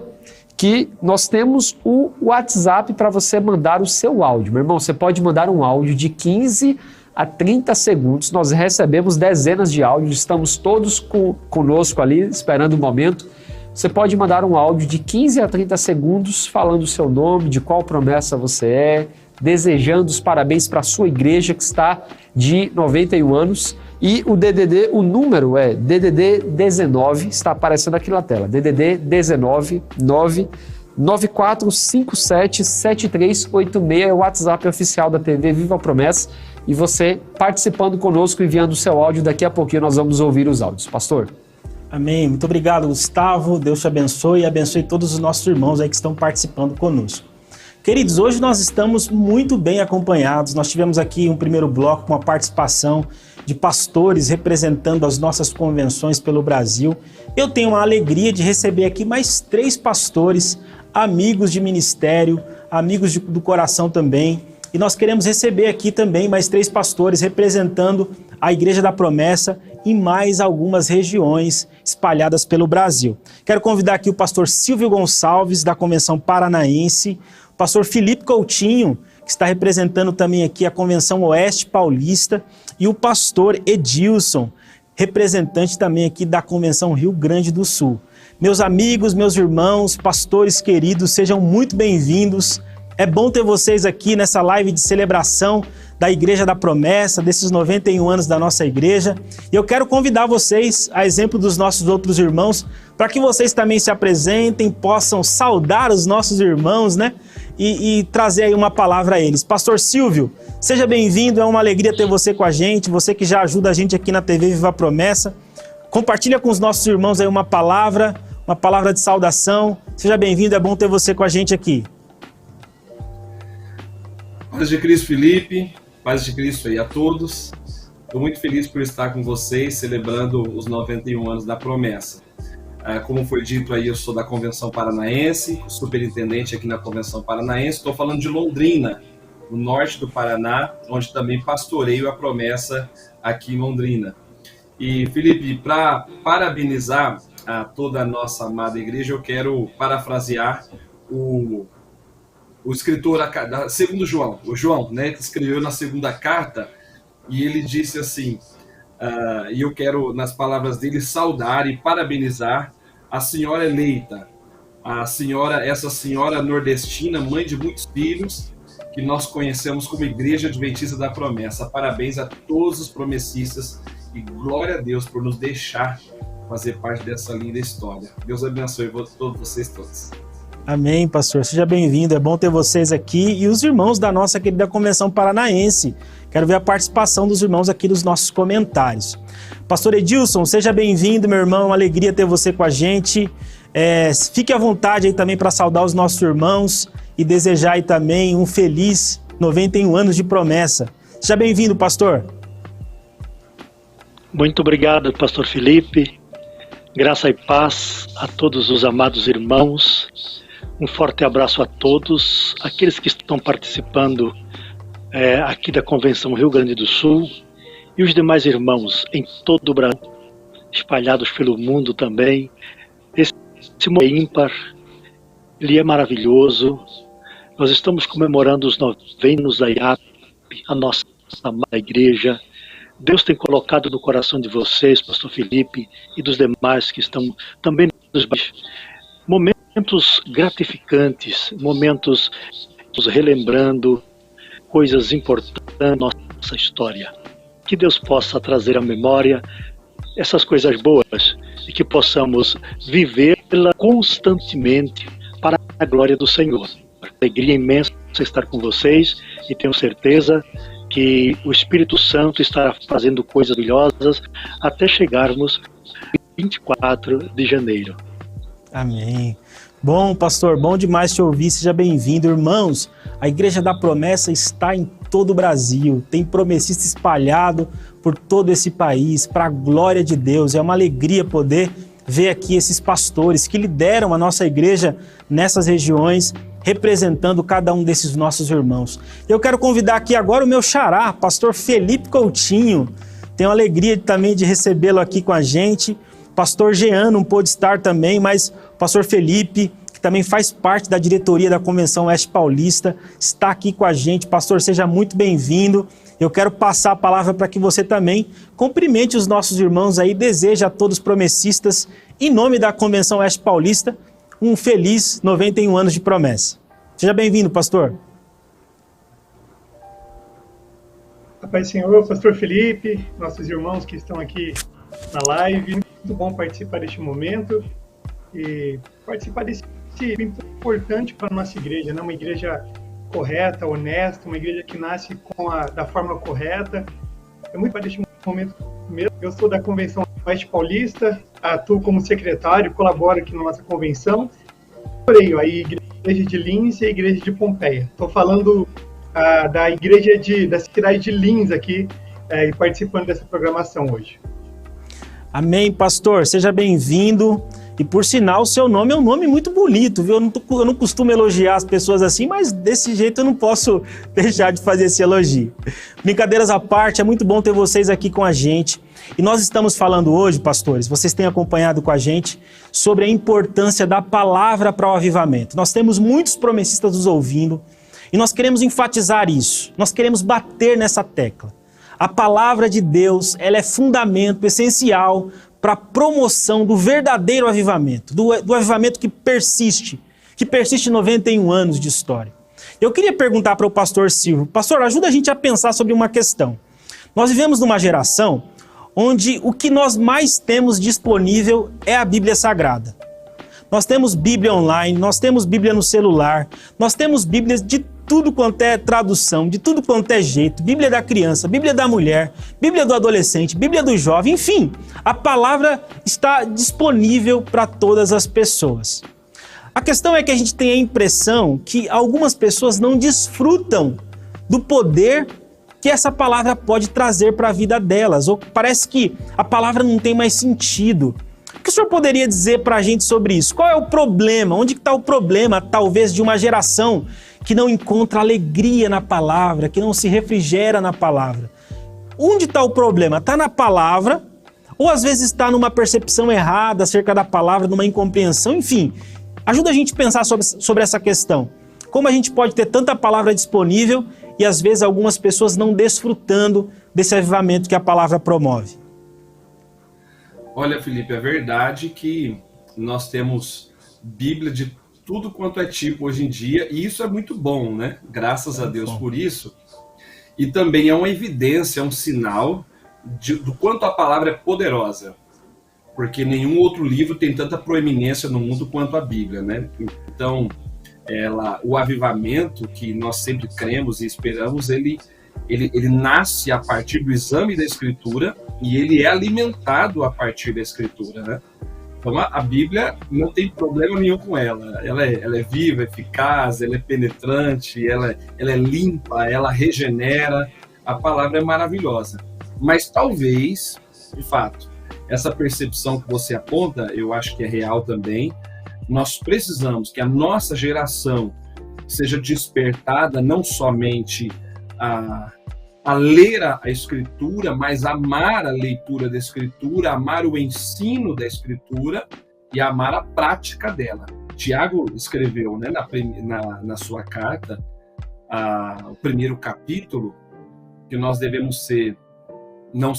Speaker 2: que nós temos o WhatsApp para você mandar o seu áudio. Meu irmão, você pode mandar um áudio de 15 a 30 segundos, nós recebemos dezenas de áudios, estamos todos conosco ali, esperando o momento. Você pode mandar um áudio de 15 a 30 segundos falando o seu nome, de qual promessa você é, desejando os parabéns para a sua igreja que está de 91 anos. E o DDD, o número é DDD 19, está aparecendo aqui na tela, DDD 19 994577386 é o WhatsApp oficial da TV Viva a Promessa. E você participando conosco, enviando o seu áudio, daqui a pouquinho nós vamos ouvir os áudios. Pastor?
Speaker 1: Amém. Muito obrigado, Gustavo. Deus te abençoe e abençoe todos os nossos irmãos aí que estão participando conosco. Queridos, hoje nós estamos muito bem acompanhados. Nós tivemos aqui um primeiro bloco com a participação de pastores representando as nossas convenções pelo Brasil. Eu tenho a alegria de receber aqui mais 3 pastores, amigos de ministério, amigos do coração também. E nós queremos receber aqui também mais 3 pastores representando a Igreja da Promessa em mais algumas regiões espalhadas pelo Brasil. Quero convidar aqui o pastor Silvio Gonçalves, da Convenção Paranaense, o pastor Felipe Coutinho, que está representando também aqui a Convenção Oeste Paulista, e o pastor Edilson, representante também aqui da Convenção Rio Grande do Sul. Meus amigos, meus irmãos, pastores queridos, sejam muito bem-vindos. É bom ter vocês aqui nessa live de celebração da Igreja da Promessa, desses 91 anos da nossa igreja. E eu quero convidar vocês, a exemplo dos nossos outros irmãos, para que vocês também se apresentem, possam saudar os nossos irmãos, né? E trazer aí uma palavra a eles. Pastor Silvio, seja bem-vindo, é uma alegria ter você com a gente, você que já ajuda a gente aqui na TV Viva a Promessa. Compartilha com os nossos irmãos aí uma palavra de saudação. Seja bem-vindo, é bom ter você com a gente aqui.
Speaker 8: Paz de Cristo, Felipe, paz de Cristo aí a todos. Estou muito feliz por estar com vocês, celebrando os 91 anos da Promessa. Como foi dito aí, eu sou da Convenção Paranaense, superintendente aqui na Convenção Paranaense. Estou falando de Londrina, no norte do Paraná, onde também pastoreio a Promessa aqui em Londrina. E, Felipe, para parabenizar a toda a nossa amada igreja, eu quero parafrasear o escritor da segundo João, o João, né, que escreveu na segunda carta, e ele disse assim, e eu quero, nas palavras dele, saudar e parabenizar a senhora eleita, essa senhora nordestina, mãe de muitos filhos, que nós conhecemos como Igreja Adventista da Promessa. Parabéns a todos os promessistas e glória a Deus por nos deixar fazer parte dessa linda história. Deus abençoe todos vocês todos.
Speaker 1: Amém, pastor. Seja bem-vindo. É bom ter vocês aqui e os irmãos da nossa querida Convenção Paranaense. Quero ver a participação dos irmãos aqui nos nossos comentários. Pastor Edilson, seja bem-vindo, meu irmão. Uma alegria ter você com a gente. Fique à vontade aí também para saudar os nossos irmãos e desejar aí também um feliz 91 anos de promessa. Seja bem-vindo, pastor.
Speaker 9: Muito obrigado, pastor Felipe. Graça e paz a todos os amados irmãos. Um forte abraço a todos, aqueles que estão participando aqui da Convenção Rio Grande do Sul e os demais irmãos em todo o Brasil, espalhados pelo mundo também. Esse momento é ímpar, ele é maravilhoso. Nós estamos comemorando os 90 anos da IAP, a nossa amada igreja. Deus tem colocado no coração de vocês, pastor Felipe, e dos demais que estão também nos momentos gratificantes, momentos relembrando coisas importantes da nossa história. Que Deus possa trazer à memória essas coisas boas e que possamos vivê-la constantemente para a glória do Senhor. Alegria imensa estar com vocês e tenho certeza que o Espírito Santo estará fazendo coisas maravilhosas até chegarmos 24 de janeiro.
Speaker 1: Amém. Bom, pastor, bom demais te ouvir, seja bem-vindo. Irmãos, a Igreja da Promessa está em todo o Brasil, tem promessista espalhado por todo esse país, para a glória de Deus. É uma alegria poder ver aqui esses pastores que lideram a nossa igreja nessas regiões, representando cada um desses nossos irmãos. Eu quero convidar aqui agora o meu xará, pastor Felipe Coutinho. Tenho a alegria também de recebê-lo aqui com a gente. Pastor Jean não pôde estar também, mas o pastor Felipe, que também faz parte da diretoria da Convenção Oeste Paulista, está aqui com a gente. Pastor, seja muito bem-vindo. Eu quero passar a palavra para que você também cumprimente os nossos irmãos aí, deseje a todos os promessistas, em nome da Convenção Oeste Paulista, um feliz 91 anos de promessa. Seja bem-vindo, pastor.
Speaker 10: A paz do Senhor, pastor Felipe, nossos irmãos que estão aqui na live. Muito bom participar deste momento e participar desse evento importante para a nossa igreja, né? Uma igreja correta, honesta, uma igreja que nasce da forma correta. É muito para este momento mesmo. Eu sou da Convenção Oeste Paulista, atuo como secretário, colaboro aqui na nossa convenção. Creio a igreja de Lins e a igreja de Pompeia. Estou falando da igreja da cidade de Lins aqui, e participando dessa programação hoje.
Speaker 1: Amém, pastor. Seja bem-vindo. E por sinal, o seu nome é um nome muito bonito, viu? Eu não costumo elogiar as pessoas assim, mas desse jeito eu não posso deixar de fazer esse elogio. Brincadeiras à parte, é muito bom ter vocês aqui com a gente. E nós estamos falando hoje, pastores, vocês têm acompanhado com a gente, sobre a importância da palavra para o avivamento. Nós temos muitos promessistas nos ouvindo e nós queremos enfatizar isso. Nós queremos bater nessa tecla. A palavra de Deus, ela é fundamento essencial para a promoção do verdadeiro avivamento, do avivamento que persiste 91 anos de história. Eu queria perguntar para o pastor Silvio, pastor, ajuda a gente a pensar sobre uma questão. Nós vivemos numa geração onde o que nós mais temos disponível é a Bíblia Sagrada. Nós temos Bíblia online, nós temos Bíblia no celular, nós temos Bíblias de tudo quanto é tradução, de tudo quanto é jeito, Bíblia da criança, Bíblia da mulher, Bíblia do adolescente, Bíblia do jovem, enfim, a palavra está disponível para todas as pessoas. A questão é que a gente tem a impressão que algumas pessoas não desfrutam do poder que essa palavra pode trazer para a vida delas, ou parece que a palavra não tem mais sentido. O que o senhor poderia dizer para a gente sobre isso? Qual é o problema? Onde está o problema, talvez, de uma geração que não encontra alegria na palavra, que não se refrigera na palavra? Onde está o problema? Está na palavra, ou às vezes está numa percepção errada acerca da palavra, numa incompreensão, enfim. Ajuda a gente a pensar sobre essa questão. Como a gente pode ter tanta palavra disponível e às vezes algumas pessoas não desfrutando desse avivamento que a palavra promove?
Speaker 8: Olha, Felipe, é verdade que nós temos Bíblia de tudo quanto é tipo hoje em dia, e isso é muito bom, né? Graças a Deus por isso. E também é uma evidência, é um sinal do quanto a palavra é poderosa, porque nenhum outro livro tem tanta proeminência no mundo quanto a Bíblia, né? Então, o avivamento que nós sempre cremos e esperamos, ele nasce a partir do exame da Escritura e ele é alimentado a partir da Escritura, né? Então a Bíblia não tem problema nenhum com ela. Ela é viva, eficaz, ela é penetrante, ela é limpa, ela regenera. A palavra é maravilhosa. Mas talvez, de fato, essa percepção que você aponta, eu acho que é real também. Nós precisamos que a nossa geração seja despertada não somente a ler a Escritura, mas amar a leitura da Escritura, amar o ensino da Escritura e amar a prática dela. Tiago escreveu, né, na sua carta, o primeiro capítulo, que nós devemos ser não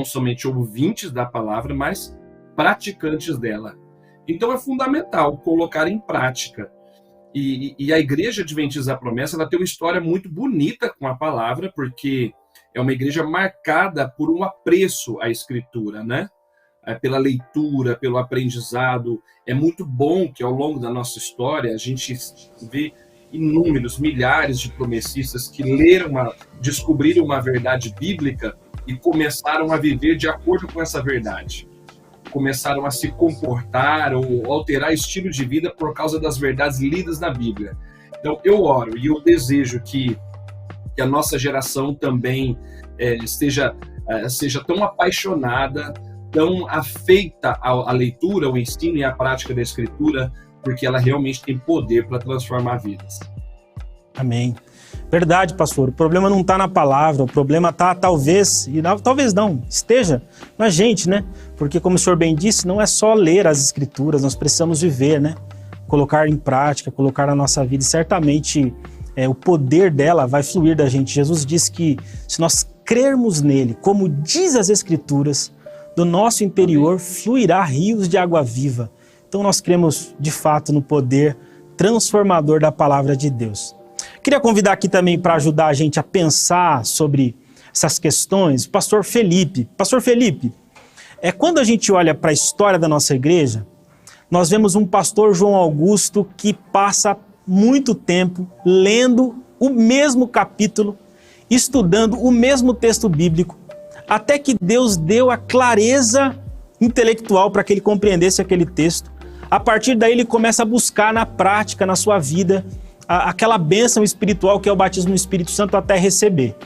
Speaker 8: somente ouvintes da palavra, mas praticantes dela. Então é fundamental colocar em prática. E a Igreja Adventista da Promessa, ela tem uma história muito bonita com a palavra, porque é uma igreja marcada por um apreço à Escritura, né? Pela leitura, pelo aprendizado. É muito bom que ao longo da nossa história a gente vê inúmeros, milhares de promessistas que descobriram uma verdade bíblica e começaram a viver de acordo com essa verdade. Começaram a se comportar ou alterar estilo de vida por causa das verdades lidas na Bíblia. Então eu oro e eu desejo que a nossa geração também seja tão apaixonada, tão afeita à leitura, ao ensino e à prática da Escritura, porque ela realmente tem poder para transformar vidas.
Speaker 1: Amém. Verdade, pastor. O problema não está na palavra, o problema está talvez não, esteja na gente, né? Porque, como o senhor bem disse, não é só ler as Escrituras, nós precisamos viver, né? Colocar em prática, colocar na nossa vida, e certamente o poder dela vai fluir da gente. Jesus disse que se nós crermos nele, como diz as Escrituras, do nosso interior fluirá rios de água viva. Então nós cremos de fato no poder transformador da palavra de Deus. Queria convidar aqui também para ajudar a gente a pensar sobre essas questões, o pastor Felipe. Pastor Felipe, quando a gente olha para a história da nossa igreja, nós vemos um pastor João Augusto que passa muito tempo lendo o mesmo capítulo, estudando o mesmo texto bíblico, até que Deus deu a clareza intelectual para que ele compreendesse aquele texto. A partir daí ele começa a buscar na prática, na sua vida, aquela bênção espiritual que é o batismo no Espírito Santo até receber.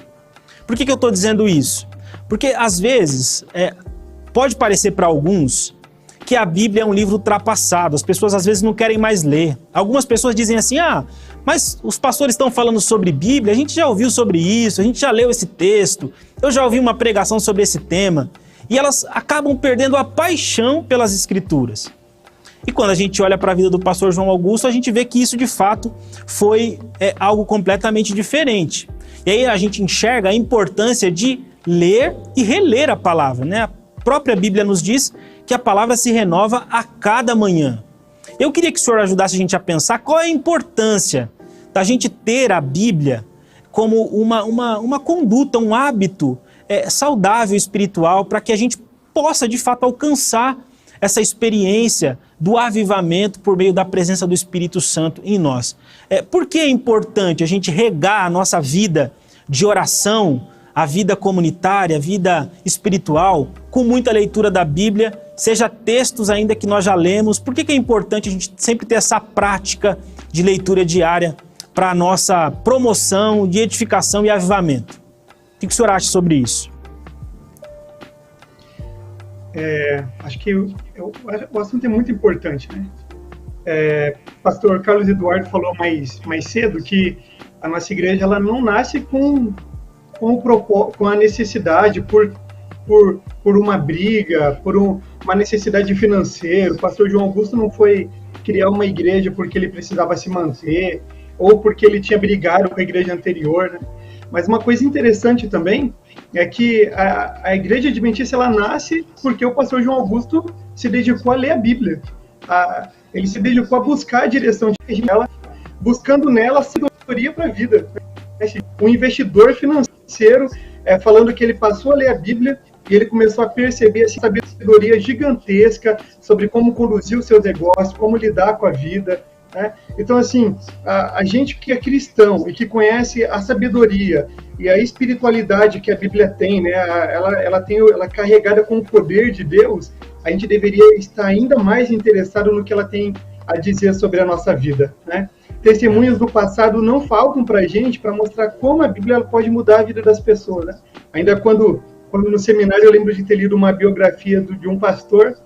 Speaker 1: Por que eu estou dizendo isso? Porque às vezes pode parecer para alguns que a Bíblia é um livro ultrapassado, as pessoas às vezes não querem mais ler. Algumas pessoas dizem assim, mas os pastores estão falando sobre Bíblia, a gente já ouviu sobre isso, a gente já leu esse texto, eu já ouvi uma pregação sobre esse tema, e elas acabam perdendo a paixão pelas Escrituras. E quando a gente olha para a vida do pastor João Augusto, a gente vê que isso de fato foi algo completamente diferente. E aí a gente enxerga a importância de ler e reler a palavra, né? A própria Bíblia nos diz que a palavra se renova a cada manhã. Eu queria que o senhor ajudasse a gente a pensar qual é a importância da gente ter a Bíblia como uma conduta, um hábito saudável espiritual para que a gente possa de fato alcançar essa experiência do avivamento por meio da presença do Espírito Santo em nós. Por que é importante a gente regar a nossa vida de oração, a vida comunitária, a vida espiritual, com muita leitura da Bíblia, seja textos ainda que nós já lemos? Por que é importante a gente sempre ter essa prática de leitura diária para a nossa promoção de edificação e avivamento? O que o senhor acha sobre isso?
Speaker 10: Acho que o assunto é muito importante, né? Pastor Carlos Eduardo falou mais cedo que a nossa igreja ela não nasce com a necessidade por uma briga, por uma necessidade financeira. O pastor João Augusto não foi criar uma igreja porque ele precisava se manter ou porque ele tinha brigado com a igreja anterior, né? Mas uma coisa interessante também é que a igreja adventista ela nasce porque o pastor João Augusto se dedicou a ler a Bíblia. Ele se dedicou a buscar a direção de ela, buscando nela sabedoria para a vida. Um investidor financeiro falando que ele passou a ler a Bíblia e ele começou a perceber essa sabedoria gigantesca sobre como conduzir os seus negócios, como lidar com a vida, né? Então, assim, a gente que é cristão e que conhece a sabedoria e a espiritualidade que a Bíblia tem, né? Ela é carregada com o poder de Deus, a gente deveria estar ainda mais interessado no que ela tem a dizer sobre a nossa vida, né? Testemunhos do passado não faltam para a gente para mostrar como a Bíblia pode mudar a vida das pessoas, né? Ainda quando no seminário eu lembro de ter lido uma biografia de um pastor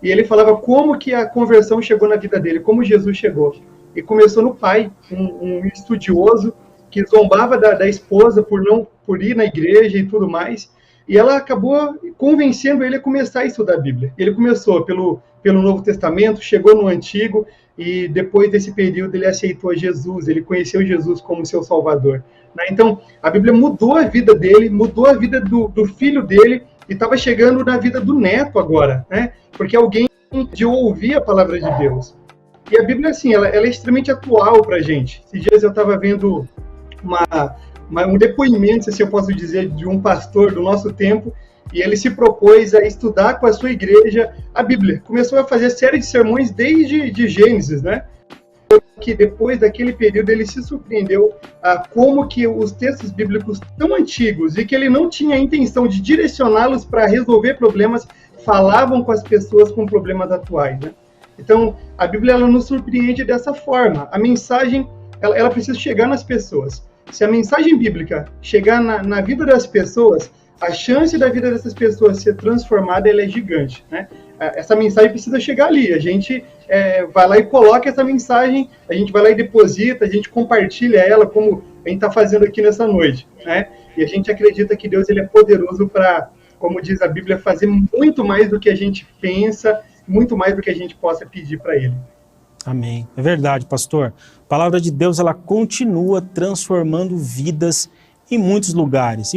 Speaker 10: e ele falava como que a conversão chegou na vida dele, como Jesus chegou. E começou no pai, um estudioso que zombava da esposa por ir na igreja e tudo mais. E ela acabou convencendo ele a começar a estudar a Bíblia. Ele começou pelo Novo Testamento, chegou no Antigo, e depois desse período ele aceitou Jesus, ele conheceu Jesus como seu Salvador. Então, a Bíblia mudou a vida dele, mudou a vida do filho dele, e estava chegando na vida do neto agora, né? Porque alguém de ouvir a palavra de Deus. E a Bíblia, assim, ela é extremamente atual para a gente. Esses dias eu estava vendo um depoimento, se eu posso dizer, de um pastor do nosso tempo, e ele se propôs a estudar com a sua igreja a Bíblia. Começou a fazer série de sermões desde Gênesis, né? Que depois daquele período ele se surpreendeu como que os textos bíblicos tão antigos e que ele não tinha a intenção de direcioná-los para resolver problemas, falavam com as pessoas com problemas atuais, né? Então, a Bíblia ela nos surpreende dessa forma. A mensagem ela precisa chegar nas pessoas. Se a mensagem bíblica chegar na vida das pessoas, a chance da vida dessas pessoas ser transformada ela é gigante, né? Essa mensagem precisa chegar ali. A gente vai lá e coloca essa mensagem, a gente vai lá e deposita, a gente compartilha ela, como a gente está fazendo aqui nessa noite, né? E a gente acredita que Deus ele é poderoso para, como diz a Bíblia, fazer muito mais do que a gente pensa, muito mais do que a gente possa pedir para Ele.
Speaker 1: Amém. É verdade, pastor. A palavra de Deus ela continua transformando vidas em muitos lugares,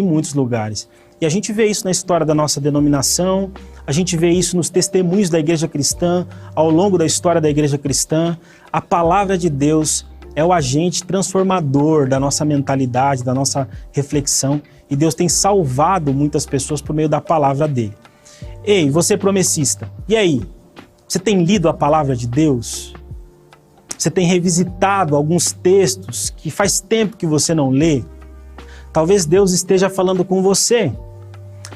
Speaker 1: E a gente vê isso na história da nossa denominação, a gente vê isso nos testemunhos da igreja cristã, ao longo da história da igreja cristã. A palavra de Deus é o agente transformador da nossa mentalidade, da nossa reflexão, e Deus tem salvado muitas pessoas por meio da palavra dele. Ei, você promessista, e aí? Você tem lido a palavra de Deus? Você tem revisitado alguns textos que faz tempo que você não lê? Talvez Deus esteja falando com você.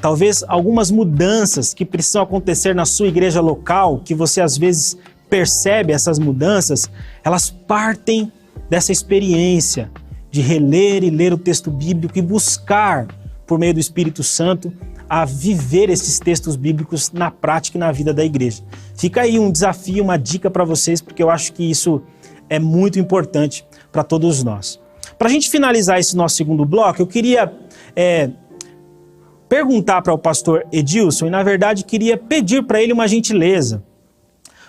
Speaker 1: talvez algumas mudanças que precisam acontecer na sua igreja local, que você às vezes percebe essas mudanças, elas partem dessa experiência de reler e ler o texto bíblico e buscar, por meio do Espírito Santo, a viver esses textos bíblicos na prática e na vida da igreja. Fica aí um desafio, uma dica para vocês, porque eu acho que isso é muito importante para todos nós. Para a gente finalizar esse nosso segundo bloco, eu queria perguntar para o pastor Edilson e, na verdade, queria pedir para ele uma gentileza.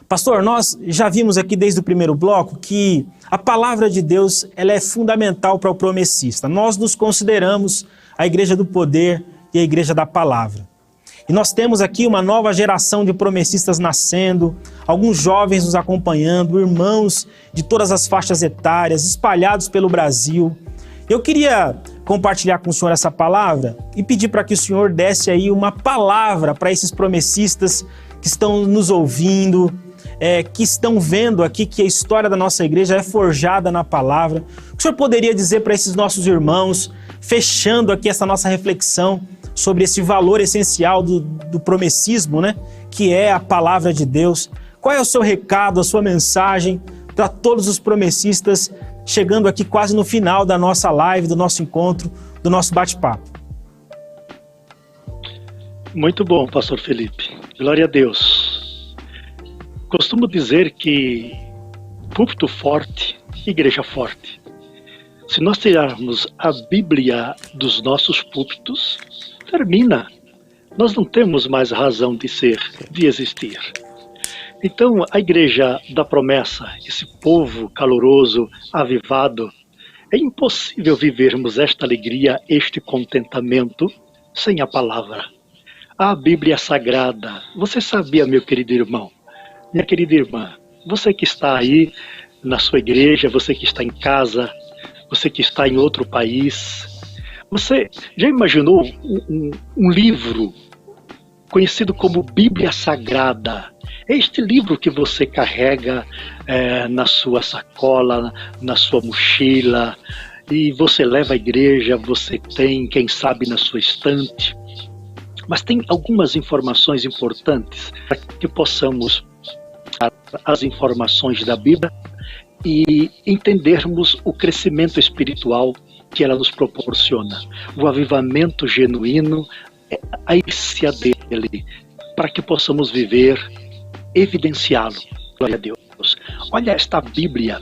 Speaker 1: Pastor, nós já vimos aqui desde o primeiro bloco que a palavra de Deus ela é fundamental para o promessista. Nós nos consideramos a igreja do poder e a igreja da palavra. E nós temos aqui uma nova geração de promessistas nascendo, alguns jovens nos acompanhando, irmãos de todas as faixas etárias, espalhados pelo Brasil. Eu queria compartilhar com o senhor essa palavra e pedir para que o senhor desse aí uma palavra para esses promessistas que estão nos ouvindo, que estão vendo aqui que a história da nossa igreja é forjada na palavra. O que o senhor poderia dizer para esses nossos irmãos, fechando aqui essa nossa reflexão sobre esse valor essencial do promessismo, né? Que é a palavra de Deus. Qual é o seu recado, a sua mensagem para todos os promessistas, chegando aqui quase no final da nossa live, do nosso encontro, do nosso bate-papo?
Speaker 9: Muito bom, pastor Felipe. Glória a Deus. Costumo dizer que púlpito forte, igreja forte. Se nós tirarmos a Bíblia dos nossos púlpitos, termina. Nós não temos mais razão de ser, de existir. Então, a igreja da promessa, esse povo caloroso, avivado, é impossível vivermos esta alegria, este contentamento, sem a palavra. A Bíblia Sagrada. Você sabia, meu querido irmão, minha querida irmã, você que está aí na sua igreja, você que está em casa, você que está em outro país, você já imaginou um livro conhecido como Bíblia Sagrada? É este livro que você carrega na sua sacola, na sua mochila, e você leva à igreja, você tem, quem sabe, na sua estante. Mas tem algumas informações importantes para que possamos as informações da Bíblia e entendermos o crescimento espiritual que ela nos proporciona, o avivamento genuíno, a essência dele, para que possamos viver, evidenciá-lo. Glória a Deus. Olha esta Bíblia,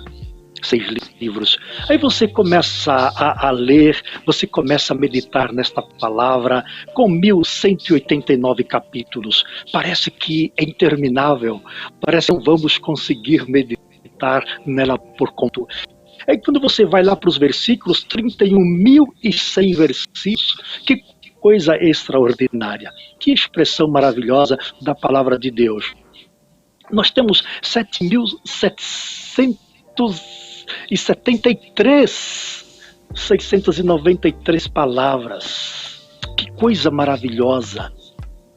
Speaker 9: 6 livros. Aí você começa a ler, você começa a meditar nesta palavra, com 1189 capítulos. Parece que é interminável, parece que não vamos conseguir meditar nela por conta. Aí quando você vai lá para os versículos, 31.100 versículos, que coisa extraordinária, que expressão maravilhosa da palavra de Deus. Nós temos 693 palavras. Que coisa maravilhosa.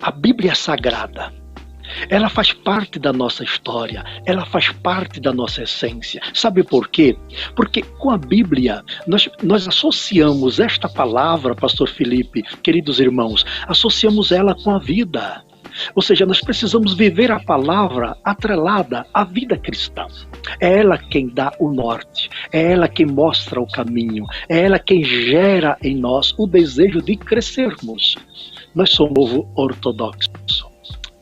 Speaker 9: A Bíblia Sagrada. Ela faz parte da nossa história, ela faz parte da nossa essência. Sabe por quê? Porque com a Bíblia, nós associamos esta palavra, pastor Felipe, queridos irmãos, associamos ela com a vida. Ou seja, nós precisamos viver a palavra atrelada à vida cristã. É ela quem dá o norte, é ela quem mostra o caminho, é ela quem gera em nós o desejo de crescermos. Nós somos um povo ortodoxo.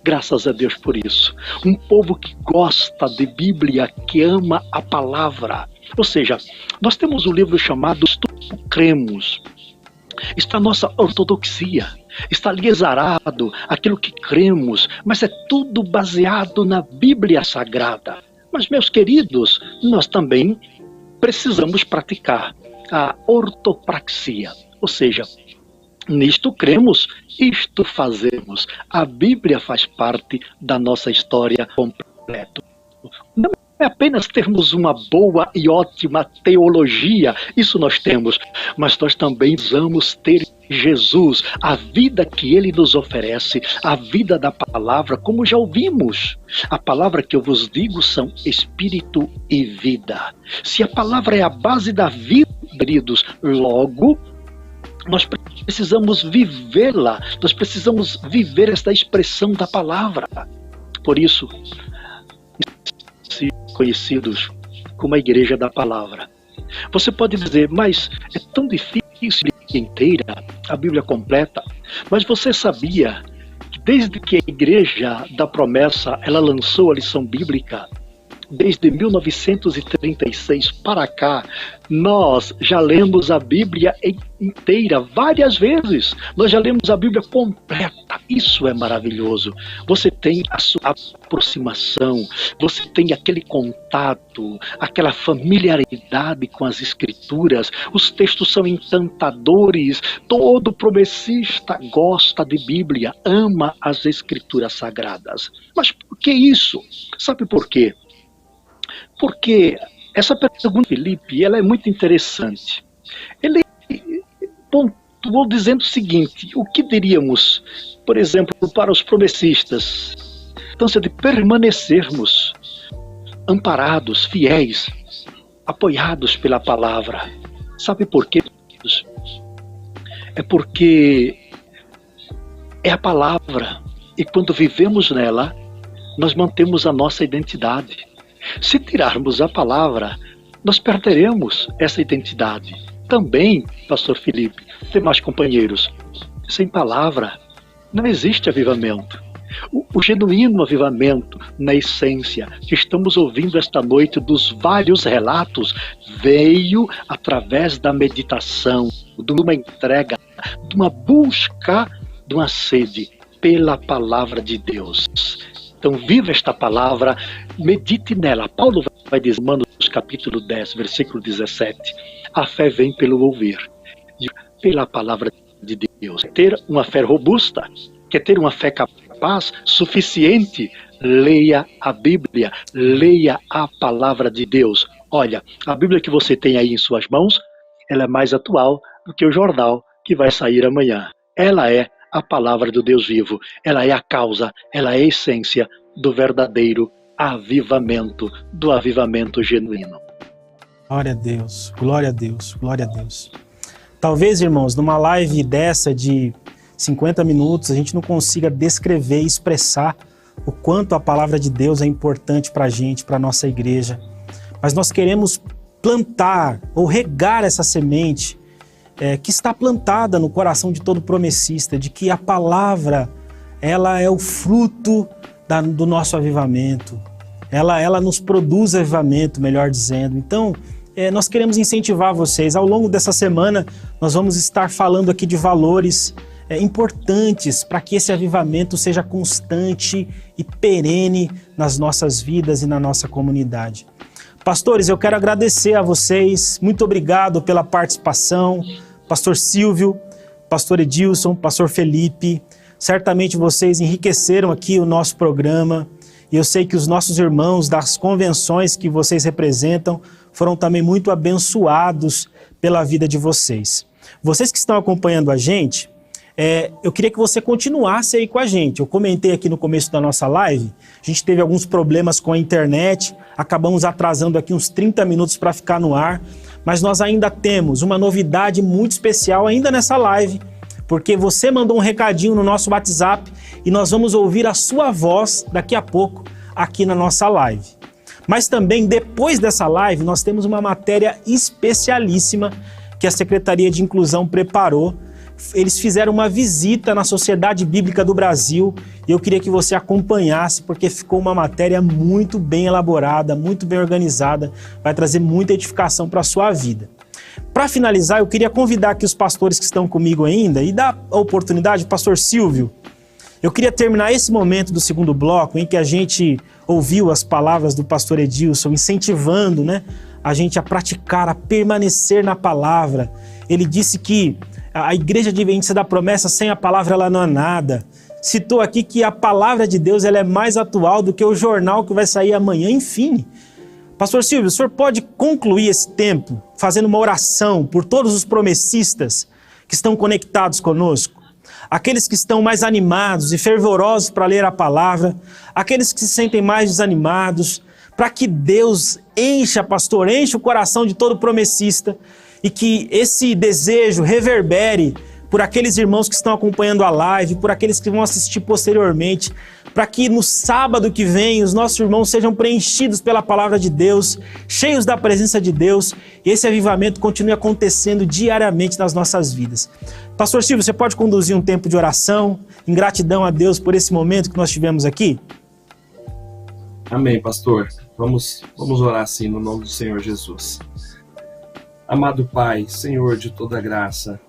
Speaker 9: Graças a Deus por isso. Um povo que gosta de Bíblia, que ama a palavra. Ou seja, nós temos um livro chamado Tudo Cremos. Está a nossa ortodoxia. Está ali exarado aquilo que cremos, mas é tudo baseado na Bíblia Sagrada. Mas, meus queridos, nós também precisamos praticar a ortopraxia. Ou seja, nisto cremos, isto fazemos. A Bíblia faz parte da nossa história completa. Não é apenas termos uma boa e ótima teologia, isso nós temos, mas nós também precisamos ter Jesus, a vida que Ele nos oferece, a vida da palavra, como já ouvimos. A palavra que eu vos digo são espírito e vida. Se a palavra é a base da vida, queridos, logo nós precisamos vivê-la, nós precisamos viver esta expressão da palavra. Por isso, conhecidos como a Igreja da Palavra. Você pode dizer, mas é tão difícil inteira, a Bíblia completa, mas você sabia que desde que a Igreja da Promessa ela lançou a lição bíblica, desde 1936 para cá, nós já lemos a Bíblia inteira várias vezes. Nós já lemos a Bíblia completa. Isso é maravilhoso. Você tem a sua aproximação, você tem aquele contato, aquela familiaridade com as Escrituras. Os textos são encantadores. Todo promessista gosta de Bíblia, ama as Escrituras sagradas. Mas por que isso? Sabe por quê? Porque essa pergunta, Felipe, ela é muito interessante. Ele pontuou dizendo o seguinte: o que diríamos, por exemplo, para os promessistas? Então, de permanecermos amparados, fiéis, apoiados pela palavra. Sabe por quê? É porque é a palavra, e quando vivemos nela, nós mantemos a nossa identidade. Se tirarmos a palavra, nós perderemos essa identidade. Também, pastor Felipe, demais companheiros, sem palavra não existe avivamento. O genuíno avivamento, na essência, que estamos ouvindo esta noite dos vários relatos, veio através da meditação, de uma entrega, de uma busca, de uma sede pela palavra de Deus. Então, viva esta palavra, medite nela. Paulo vai dizer, Romanos capítulo 10, versículo 17, a fé vem pelo ouvir, pela palavra de Deus. Quer ter uma fé robusta, quer ter uma fé capaz, suficiente, leia a Bíblia, leia a palavra de Deus. Olha, a Bíblia que você tem aí em suas mãos, ela é mais atual do que o jornal que vai sair amanhã. Ela é a palavra do Deus vivo, ela é a causa, ela é a essência do verdadeiro avivamento, do avivamento genuíno.
Speaker 1: Glória a Deus, glória a Deus, glória a Deus. Talvez, irmãos, numa live dessa de 50 minutos, a gente não consiga descrever e expressar o quanto a palavra de Deus é importante para a gente, para a nossa igreja. Mas nós queremos plantar ou regar essa semente que está plantada no coração de todo promessista, de que a palavra, ela é o fruto do nosso avivamento. Ela nos produz avivamento, melhor dizendo. Então, nós queremos incentivar vocês. Ao longo dessa semana, nós vamos estar falando aqui de valores importantes para que esse avivamento seja constante e perene nas nossas vidas e na nossa comunidade. Pastores, eu quero agradecer a vocês. Muito obrigado pela participação. Pastor Silvio, Pastor Edilson, Pastor Felipe, certamente vocês enriqueceram aqui o nosso programa e eu sei que os nossos irmãos das convenções que vocês representam foram também muito abençoados pela vida de vocês. Vocês que estão acompanhando a gente, eu queria que você continuasse aí com a gente. Eu comentei aqui no começo da nossa live, a gente teve alguns problemas com a internet, acabamos atrasando aqui uns 30 minutos para ficar no ar, mas nós ainda temos uma novidade muito especial ainda nessa live, porque você mandou um recadinho no nosso WhatsApp e nós vamos ouvir a sua voz daqui a pouco aqui na nossa live. Mas também depois dessa live nós temos uma matéria especialíssima que a Secretaria de Inclusão preparou. Eles fizeram uma visita na Sociedade Bíblica do Brasil e eu queria que você acompanhasse porque ficou uma matéria muito bem elaborada, muito bem organizada, vai trazer muita edificação para a sua vida. Para finalizar, eu queria convidar aqui os pastores que estão comigo ainda e dar a oportunidade, pastor Silvio, eu queria terminar esse momento do segundo bloco em que a gente ouviu as palavras do pastor Edilson incentivando, a gente a praticar, a permanecer na palavra. Ele disse que a Igreja Adventista da Promessa, sem a palavra, ela não é nada. Citou aqui que a palavra de Deus ela é mais atual do que o jornal que vai sair amanhã, enfim. Pastor Silvio, o senhor pode concluir esse tempo fazendo uma oração por todos os promessistas que estão conectados conosco? Aqueles que estão mais animados e fervorosos para ler a palavra, aqueles que se sentem mais desanimados, para que Deus encha, pastor, encha o coração de todo promessista e que esse desejo reverbere por aqueles irmãos que estão acompanhando a live, por aqueles que vão assistir posteriormente, para que no sábado que vem os nossos irmãos sejam preenchidos pela palavra de Deus, cheios da presença de Deus, e esse avivamento continue acontecendo diariamente nas nossas vidas. Pastor Silvio, você pode conduzir um tempo de oração, em gratidão a Deus por esse momento que nós tivemos aqui?
Speaker 8: Amém, pastor. Vamos orar assim no nome do Senhor Jesus. Amado Pai, Senhor de toda graça,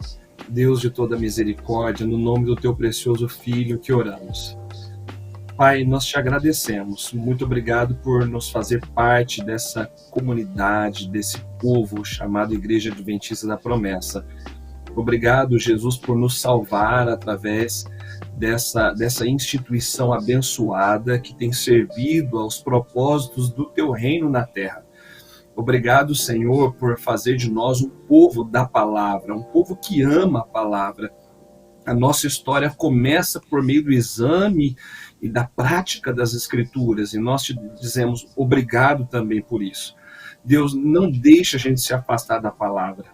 Speaker 8: Deus de toda misericórdia, no nome do teu precioso Filho que oramos. Pai, nós te agradecemos. Muito obrigado por nos fazer parte dessa comunidade, desse povo chamado Igreja Adventista da Promessa. Obrigado, Jesus, por nos salvar através dessa instituição abençoada que tem servido aos propósitos do teu reino na terra. Obrigado, Senhor, por fazer de nós um povo da palavra, um povo que ama a palavra. A nossa história começa por meio do exame e da prática das Escrituras, e nós te dizemos obrigado também por isso. Deus, não deixa a gente se afastar da palavra.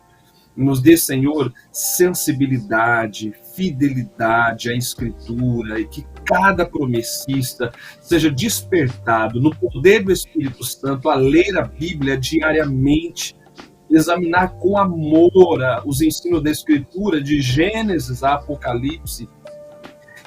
Speaker 8: Nos dê, Senhor, sensibilidade, fidelidade à Escritura, e que cada promessista seja despertado no poder do Espírito Santo a ler a Bíblia diariamente, examinar com amor os ensinos da Escritura, de Gênesis a Apocalipse,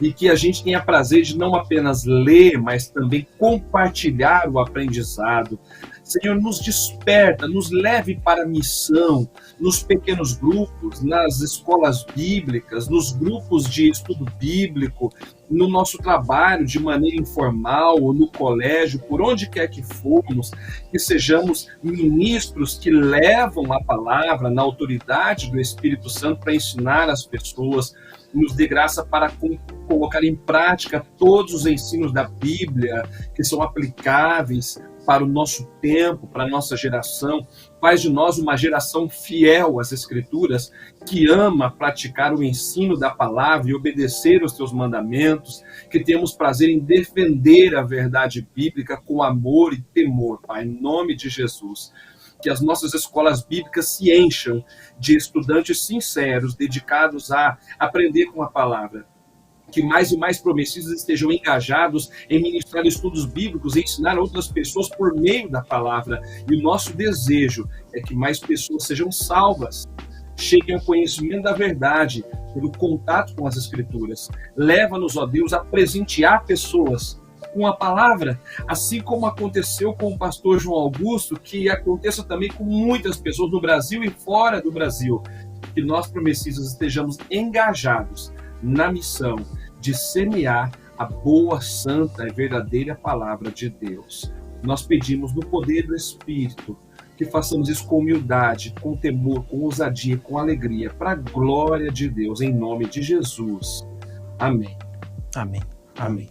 Speaker 8: e que a gente tenha prazer de não apenas ler, mas também compartilhar o aprendizado. Senhor, nos desperta, nos leve para a missão, nos pequenos grupos, nas escolas bíblicas, nos grupos de estudo bíblico, no nosso trabalho de maneira informal ou no colégio, por onde quer que formos, que sejamos ministros que levam a palavra na autoridade do Espírito Santo para ensinar as pessoas. Nos dê graça para colocar em prática todos os ensinos da Bíblia que são aplicáveis para o nosso tempo, para a nossa geração. Faz de nós uma geração fiel às Escrituras, que ama praticar o ensino da palavra e obedecer os teus mandamentos, que temos prazer em defender a verdade bíblica com amor e temor, Pai, em nome de Jesus. Que as nossas escolas bíblicas se encham de estudantes sinceros, dedicados a aprender com a palavra. Que mais e mais promessistas estejam engajados em ministrar estudos bíblicos e ensinar outras pessoas por meio da palavra. E o nosso desejo é que mais pessoas sejam salvas, cheguem ao conhecimento da verdade, pelo contato com as Escrituras. Leva-nos, ó Deus, a presentear pessoas com a palavra, assim como aconteceu com o pastor João Augusto, que aconteça também com muitas pessoas no Brasil e fora do Brasil. Que nós, promessistas, estejamos engajados na missão de semear a boa, santa e verdadeira palavra de Deus. Nós pedimos no poder do Espírito que façamos isso com humildade, com temor, com ousadia, com alegria, para a glória de Deus, em nome de Jesus. Amém.
Speaker 1: Amém. Amém.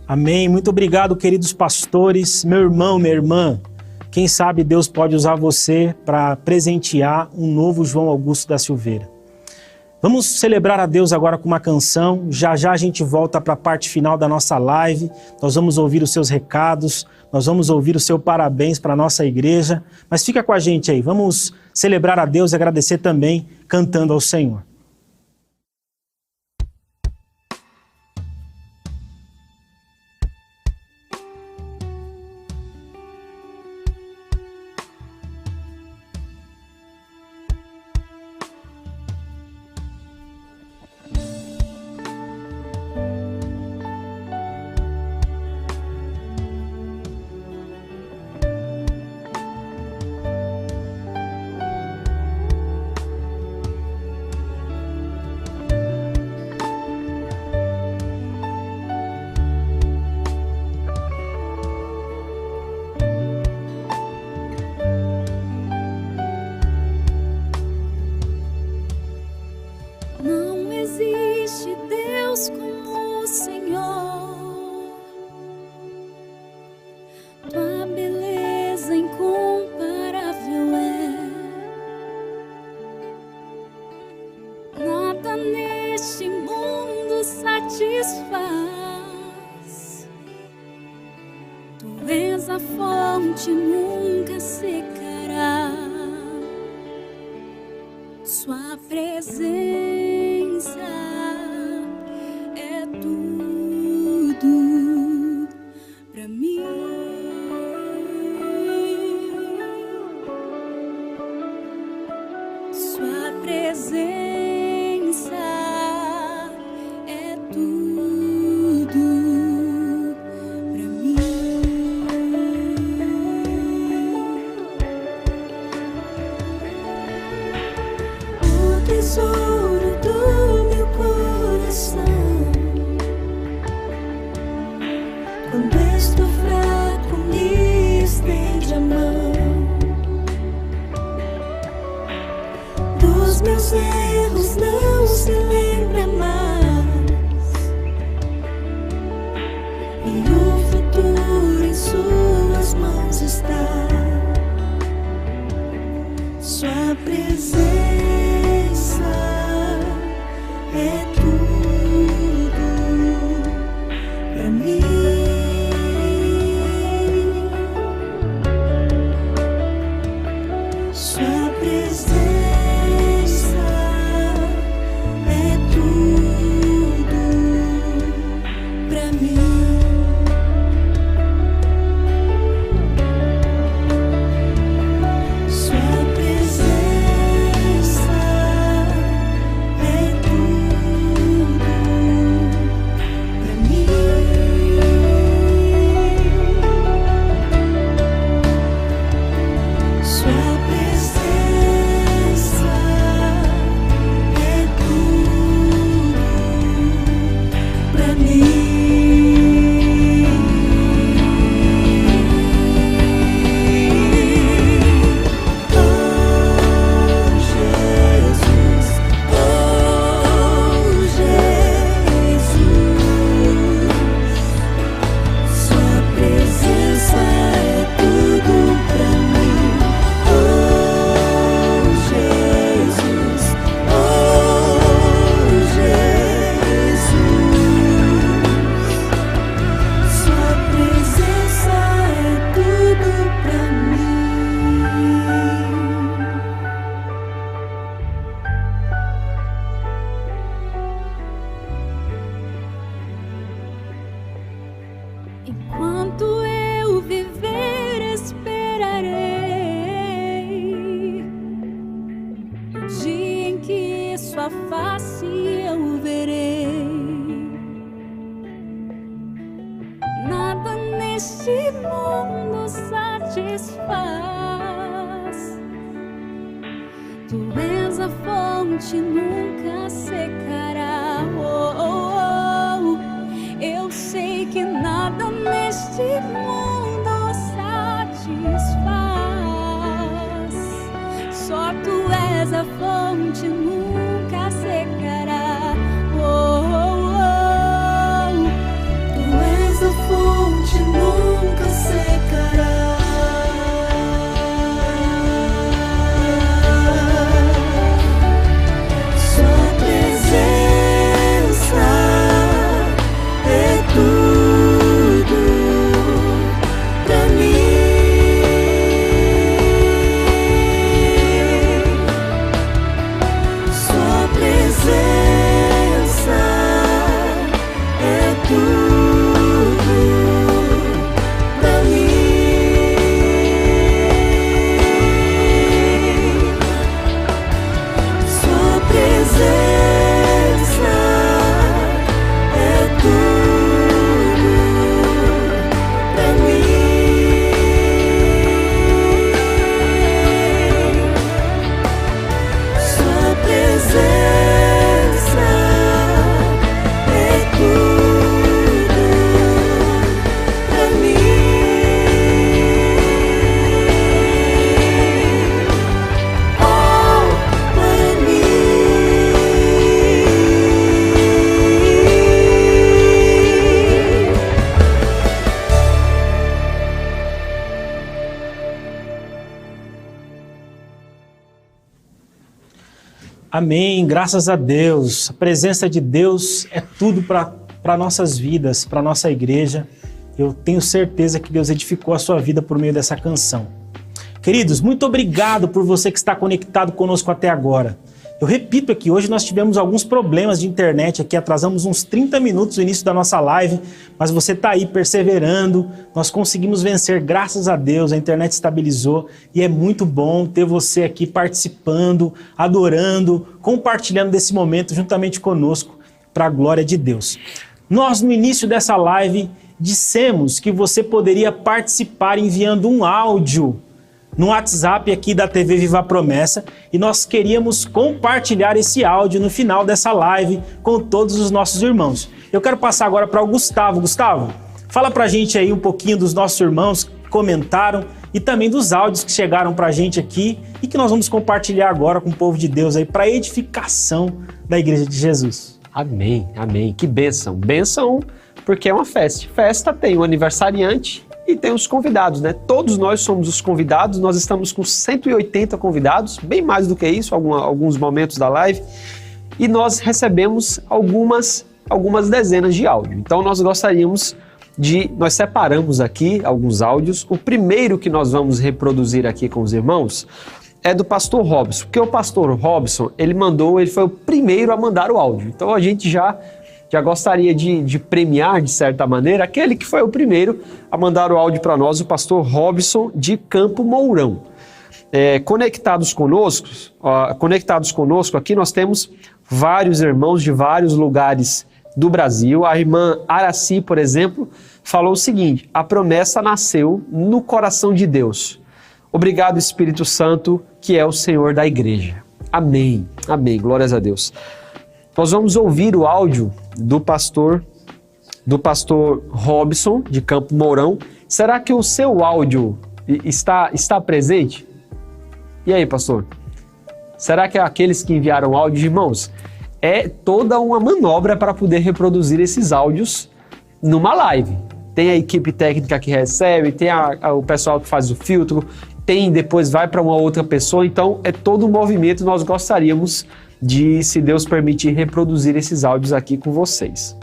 Speaker 1: Amém. Muito obrigado, queridos pastores. Meu irmão, minha irmã, quem sabe Deus pode usar você para presentear um novo João Augusto da Silveira. Vamos celebrar a Deus agora com uma canção. Já já a gente volta para a parte final da nossa live. Nós vamos ouvir os seus recados, nós vamos ouvir o seu parabéns para a nossa igreja. Mas fica com a gente aí, vamos celebrar a Deus e agradecer também cantando ao Senhor.
Speaker 4: Não existe Deus como o Senhor. Tua beleza incomparável é. Nada neste mundo satisfaz. Tu és a fonte, nunca secará. Sua presença presença é tudo pra mim. O tesouro do meu coração. Quando estou fraco, me estende a mão. Dos meus erros não se lembra mais, e o futuro em suas mãos está. Sua presença é tudo pra mim. Sua presença é tudo pra mim. Sua presença é tudo pra mim. Sua presença é tudo pra mim. Oh Jesus, oh Jesus, Sua presença é tudo pra mim. Oh Jesus, oh Jesus, Sua presença é tudo pra mim. Enquanto eu viver, esperarei o dia em que Sua face eu verei. Nada neste mundo satisfaz. Tu és a fonte, nunca secará. Oh, oh, oh. Eu sei que nada neste mundo satisfaz. Só Tu és a fonte, nunca secará. Oh, oh, oh. Tu és a fonte, nunca secará. Sua presença é tudo pra mim. Sua presença é tudo pra mim. Sua presença é tudo pra mim. Sua presença é tudo pra mim. Oh, pra mim.
Speaker 1: Amém, graças a Deus. A presença de Deus é tudo para nossas vidas, para nossa igreja. Eu tenho certeza que Deus edificou a sua vida por meio dessa canção. Queridos, muito obrigado por você que está conectado conosco até agora. Eu repito aqui, hoje nós tivemos alguns problemas de internet aqui, atrasamos uns 30 minutos no início da nossa live, mas você está aí perseverando, nós conseguimos vencer, graças a Deus, a internet estabilizou e é muito bom ter você aqui participando, adorando, compartilhando desse momento juntamente conosco, para a glória de Deus. Nós, no início dessa live, dissemos que você poderia participar enviando um áudio no WhatsApp aqui da TV Viva a Promessa, e nós queríamos compartilhar esse áudio no final dessa live com todos os nossos irmãos. Eu quero passar agora para o Gustavo. Gustavo, fala para a gente aí um pouquinho dos nossos irmãos que comentaram e também dos áudios que chegaram para a gente aqui e que nós vamos compartilhar agora com o povo de Deus aí para a edificação da Igreja de Jesus.
Speaker 2: Amém, amém. Que bênção. Bênção porque é uma festa. Festa tem o aniversariante e tem os convidados, né? Todos nós somos os convidados, nós estamos com 180 convidados, bem mais do que isso, alguns momentos da live, e nós recebemos algumas dezenas de áudios. Então nós nós separamos aqui alguns áudios. O primeiro que nós vamos reproduzir aqui com os irmãos é do pastor Robson, porque o pastor Robson, ele foi o primeiro a mandar o áudio. Então a gente já gostaria de premiar, de certa maneira, aquele que foi o primeiro a mandar o áudio para nós, o pastor Robson de Campo Mourão. Conectados conosco aqui nós temos vários irmãos de vários lugares do Brasil. A irmã Araci, por exemplo, falou o seguinte: a promessa nasceu no coração de Deus. Obrigado, Espírito Santo, que é o Senhor da igreja. Amém, amém, glórias a Deus. Nós vamos ouvir o áudio do pastor Robson, de Campo Mourão. Será que o seu áudio está presente? E aí, pastor? Será que aqueles que enviaram áudio, irmãos, é toda uma manobra para poder reproduzir esses áudios numa live? Tem a equipe técnica que recebe, tem o pessoal que faz o filtro, depois vai para uma outra pessoa, então é todo um movimento. Nós gostaríamos de, se Deus permitir, reproduzir esses áudios aqui com vocês.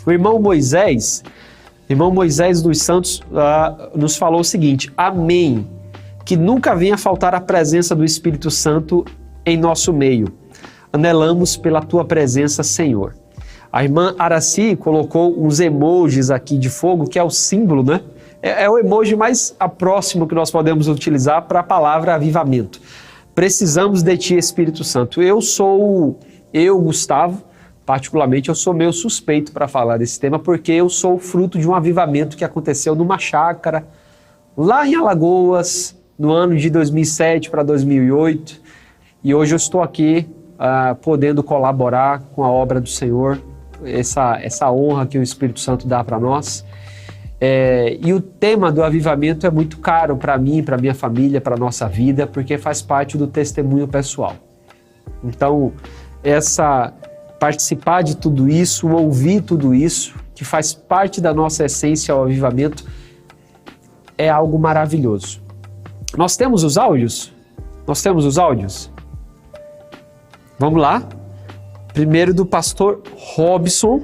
Speaker 2: O irmão Moisés dos Santos nos falou o seguinte: amém, que nunca venha faltar a presença do Espírito Santo em nosso meio. Anelamos pela tua presença, Senhor. A irmã Araci colocou uns emojis aqui de fogo, que é o símbolo, né? É o emoji mais próximo que nós podemos utilizar para a palavra avivamento. Precisamos de ti, Espírito Santo. Gustavo, particularmente, eu sou meio suspeito para falar desse tema, porque eu sou fruto de um avivamento que aconteceu numa chácara, lá em Alagoas, no ano de 2007 para 2008, e hoje eu estou aqui podendo colaborar com a obra do Senhor, essa honra que o Espírito Santo dá para nós. E o tema do avivamento é muito caro para mim, para minha família, para a nossa vida, porque faz parte do testemunho pessoal. Então, participar de tudo isso, ouvir tudo isso, que faz parte da nossa essência, o avivamento, é algo maravilhoso. Nós temos os áudios? Vamos lá? Primeiro do pastor Robson,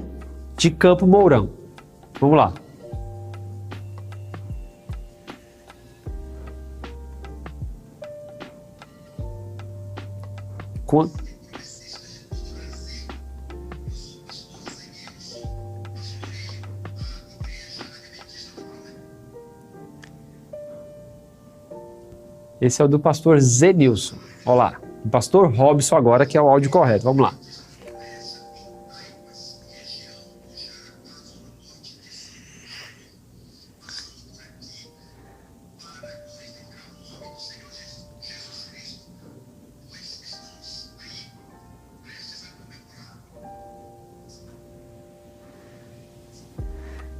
Speaker 2: de Campo Mourão. Vamos lá. Esse é o do pastor Zenilson. Olha lá, o pastor Robson agora, que é o áudio correto. Vamos lá.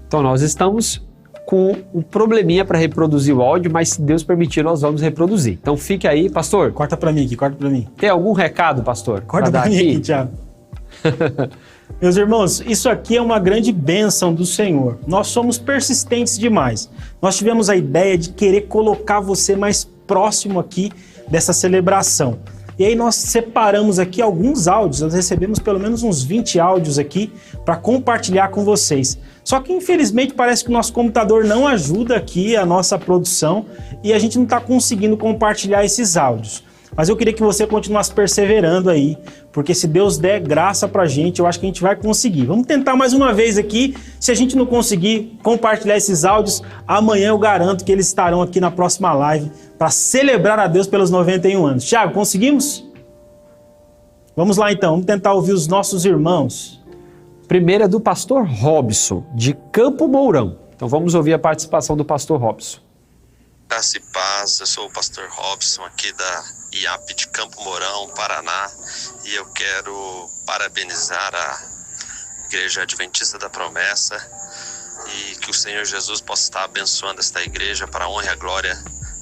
Speaker 2: Então nós estamos com um probleminha para reproduzir o áudio, mas se Deus permitir, nós vamos reproduzir. Então fique aí, pastor.
Speaker 1: Corta para mim aqui, corta para mim.
Speaker 2: Tem algum recado, pastor?
Speaker 1: Corta para mim aqui, Thiago. Meus irmãos, isso aqui é uma grande bênção do Senhor. Nós somos persistentes demais. Nós tivemos a ideia de querer colocar você mais próximo aqui dessa celebração. E aí nós separamos aqui alguns áudios, nós recebemos pelo menos uns 20 áudios aqui para compartilhar com vocês. Só que infelizmente parece que o nosso computador não ajuda aqui a nossa produção e a gente não está conseguindo compartilhar esses áudios. Mas eu queria que você continuasse perseverando aí, porque se Deus der graça pra gente, eu acho que a gente vai conseguir. Vamos tentar mais uma vez aqui. Se a gente não conseguir compartilhar esses áudios, amanhã eu garanto que eles estarão aqui na próxima live para celebrar a Deus pelos 91 anos. Thiago, conseguimos? Vamos lá então, vamos tentar ouvir os nossos irmãos.
Speaker 2: Primeira é do pastor Robson, de Campo Mourão. Então vamos ouvir a participação do pastor Robson.
Speaker 11: Graça e paz, eu sou o pastor Robson aqui da IAP de Campo Mourão, Paraná, e eu quero parabenizar a Igreja Adventista da Promessa e que o Senhor Jesus possa estar abençoando esta igreja para a honra e a glória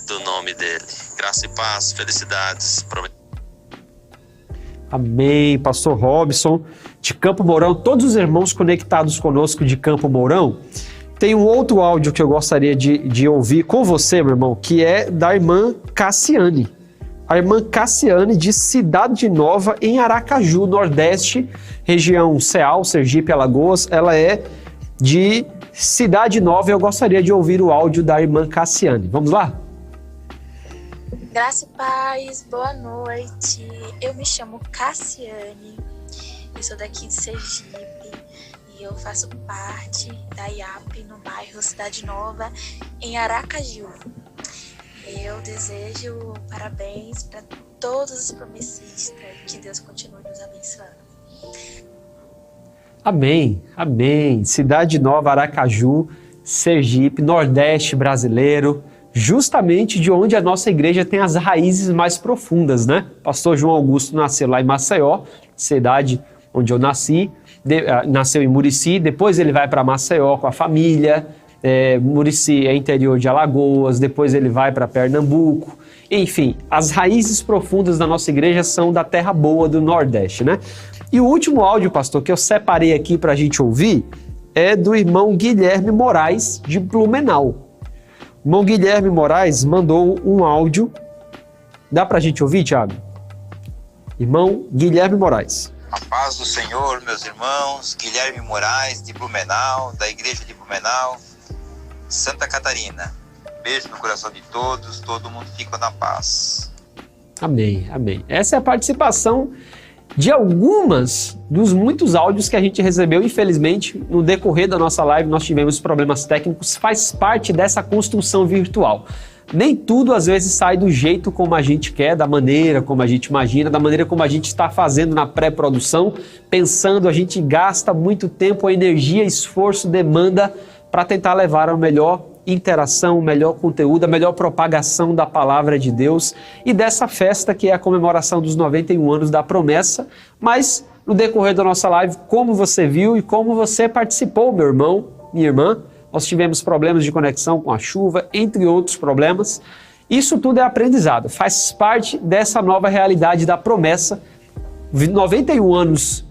Speaker 11: do nome dele. Graça e paz, felicidades.
Speaker 2: Amém, pastor Robson, de Campo Mourão. Todos os irmãos conectados conosco de Campo Mourão. Tem um outro áudio que eu gostaria de ouvir com você, meu irmão, que é da irmã Cassiane. A irmã Cassiane, de Cidade Nova, em Aracaju, Nordeste, região Ceal, Sergipe, Alagoas. Ela é de Cidade Nova e eu gostaria de ouvir o áudio da irmã Cassiane. Vamos lá?
Speaker 12: Graça e paz, boa noite. Eu me chamo Cassiane, eu sou daqui de Sergipe. Eu faço parte da IAP no bairro Cidade Nova, em Aracaju. Eu desejo parabéns para todos os promessistas, que Deus continue nos abençoando.
Speaker 2: Amém, amém. Cidade Nova, Aracaju, Sergipe, Nordeste brasileiro, justamente de onde a nossa igreja tem as raízes mais profundas, né? Pastor João Augusto nasceu lá em Maceió, cidade onde eu nasci. Nasceu em Murici, depois ele vai para Maceió com a família, Murici é interior de Alagoas, depois ele vai para Pernambuco, enfim, as raízes profundas da nossa igreja são da terra boa do Nordeste, né? E o último áudio, pastor, que eu separei aqui para a gente ouvir é do irmão Guilherme Moraes, de Blumenau. O irmão Guilherme Moraes mandou um áudio, dá para a gente ouvir, Thiago? Irmão Guilherme Moraes.
Speaker 13: A paz do Senhor, meus irmãos, Guilherme Moraes, de Blumenau, da Igreja de Blumenau, Santa Catarina. Beijo no coração de todos, todo mundo fica na paz.
Speaker 2: Amém, amém. Essa é a participação de algumas dos muitos áudios que a gente recebeu. Infelizmente, no decorrer da nossa live, nós tivemos problemas técnicos, faz parte dessa construção virtual. Nem tudo, às vezes, sai do jeito como a gente quer, da maneira como a gente imagina, da maneira como a gente está fazendo na pré-produção, pensando, a gente gasta muito tempo, energia, esforço, demanda para tentar levar a melhor interação, o melhor conteúdo, a melhor propagação da palavra de Deus e dessa festa que é a comemoração dos 91 anos da promessa. Mas, no decorrer da nossa live, como você viu e como você participou, meu irmão, minha irmã, nós tivemos problemas de conexão com a chuva, entre outros problemas. Isso tudo é aprendizado, faz parte dessa nova realidade da promessa. 91 anos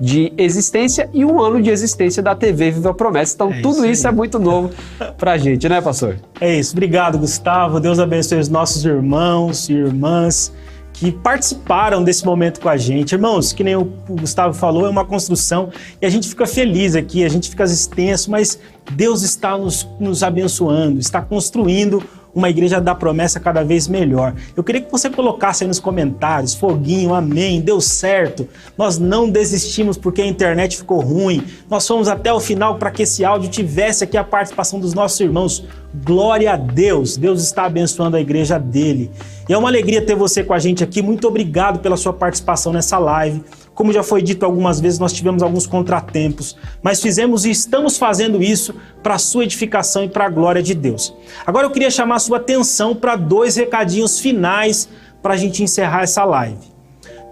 Speaker 2: de existência e 1 ano de existência da TV Viva a Promessa. Então tudo isso é muito novo pra gente, né, pastor?
Speaker 1: É isso. Obrigado, Gustavo. Deus abençoe os nossos irmãos e irmãs que participaram desse momento com a gente. Irmãos, que nem o Gustavo falou, é uma construção e a gente fica feliz aqui, a gente fica extenso, mas Deus está nos abençoando, está construindo uma igreja da promessa cada vez melhor. Eu queria que você colocasse aí nos comentários, foguinho, amém, deu certo. Nós não desistimos porque a internet ficou ruim. Nós fomos até o final para que esse áudio tivesse aqui a participação dos nossos irmãos. Glória a Deus, Deus está abençoando a igreja dele. E é uma alegria ter você com a gente aqui. Muito obrigado pela sua participação nessa live. Como já foi dito algumas vezes, nós tivemos alguns contratempos, mas fizemos e estamos fazendo isso para a sua edificação e para a glória de Deus. Agora eu queria chamar a sua atenção para 2 recadinhos finais para a gente encerrar essa live.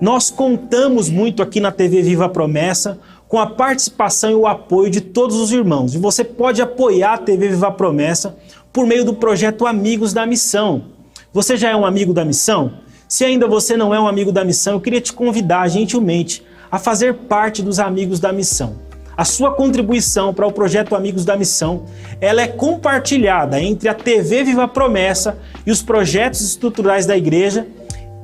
Speaker 1: Nós contamos muito aqui na TV Viva a Promessa com a participação e o apoio de todos os irmãos. E você pode apoiar a TV Viva a Promessa por meio do projeto Amigos da Missão. Você já é um amigo da missão? Se ainda você não é um amigo da missão, eu queria te convidar gentilmente a fazer parte dos Amigos da Missão. A sua contribuição para o projeto Amigos da Missão, ela é compartilhada entre a TV Viva a Promessa e os projetos estruturais da igreja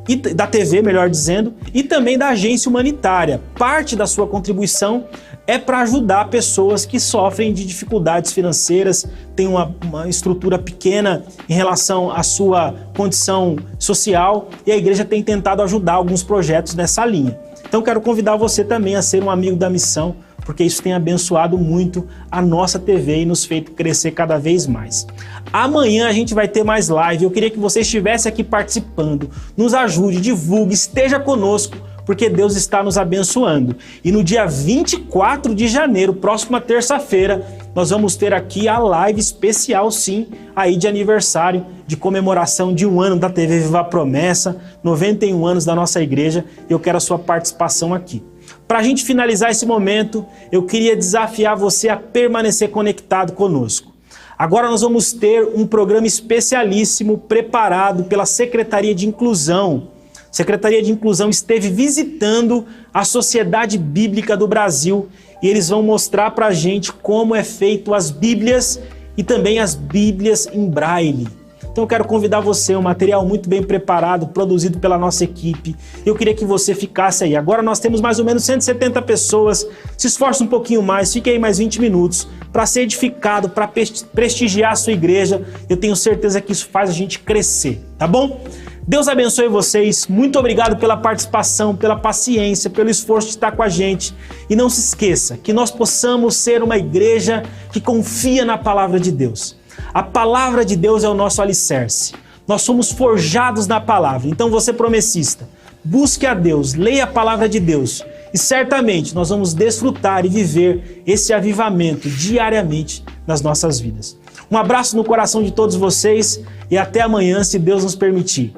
Speaker 1: e da TV, melhor dizendo, e também da agência humanitária. Parte da sua contribuição é para ajudar pessoas que sofrem de dificuldades financeiras, têm uma estrutura pequena em relação à sua condição social, e a igreja tem tentado ajudar alguns projetos nessa linha. Então quero convidar você também a ser um amigo da missão, porque isso tem abençoado muito a nossa TV e nos feito crescer cada vez mais. Amanhã a gente vai ter mais live, eu queria que você estivesse aqui participando, nos ajude, divulgue, esteja conosco, porque Deus está nos abençoando. E no dia 24 de janeiro, próxima terça-feira, nós vamos ter aqui a live especial, sim, aí de aniversário, de comemoração de 1 ano da TV Viva a Promessa, 91 anos da nossa igreja, e eu quero a sua participação aqui. Para a gente finalizar esse momento, eu queria desafiar você a permanecer conectado conosco. Agora nós vamos ter um programa especialíssimo preparado pela Secretaria de Inclusão. A Secretaria de Inclusão esteve visitando a Sociedade Bíblica do Brasil e eles vão mostrar para a gente como é feito as Bíblias e também as Bíblias em Braille. Então eu quero convidar você, um material muito bem preparado, produzido pela nossa equipe. Eu queria que você ficasse aí. Agora nós temos mais ou menos 170 pessoas. Se esforce um pouquinho mais, fique aí mais 20 minutos para ser edificado, para prestigiar a sua igreja. Eu tenho certeza que isso faz a gente crescer, tá bom? Deus abençoe vocês. Muito obrigado pela participação, pela paciência, pelo esforço de estar com a gente. E não se esqueça que nós possamos ser uma igreja que confia na palavra de Deus. A palavra de Deus é o nosso alicerce. Nós somos forjados na palavra. Então você, promessista, busque a Deus, leia a palavra de Deus e certamente nós vamos desfrutar e viver esse avivamento diariamente nas nossas vidas. Um abraço no coração de todos vocês e até amanhã, se Deus nos permitir.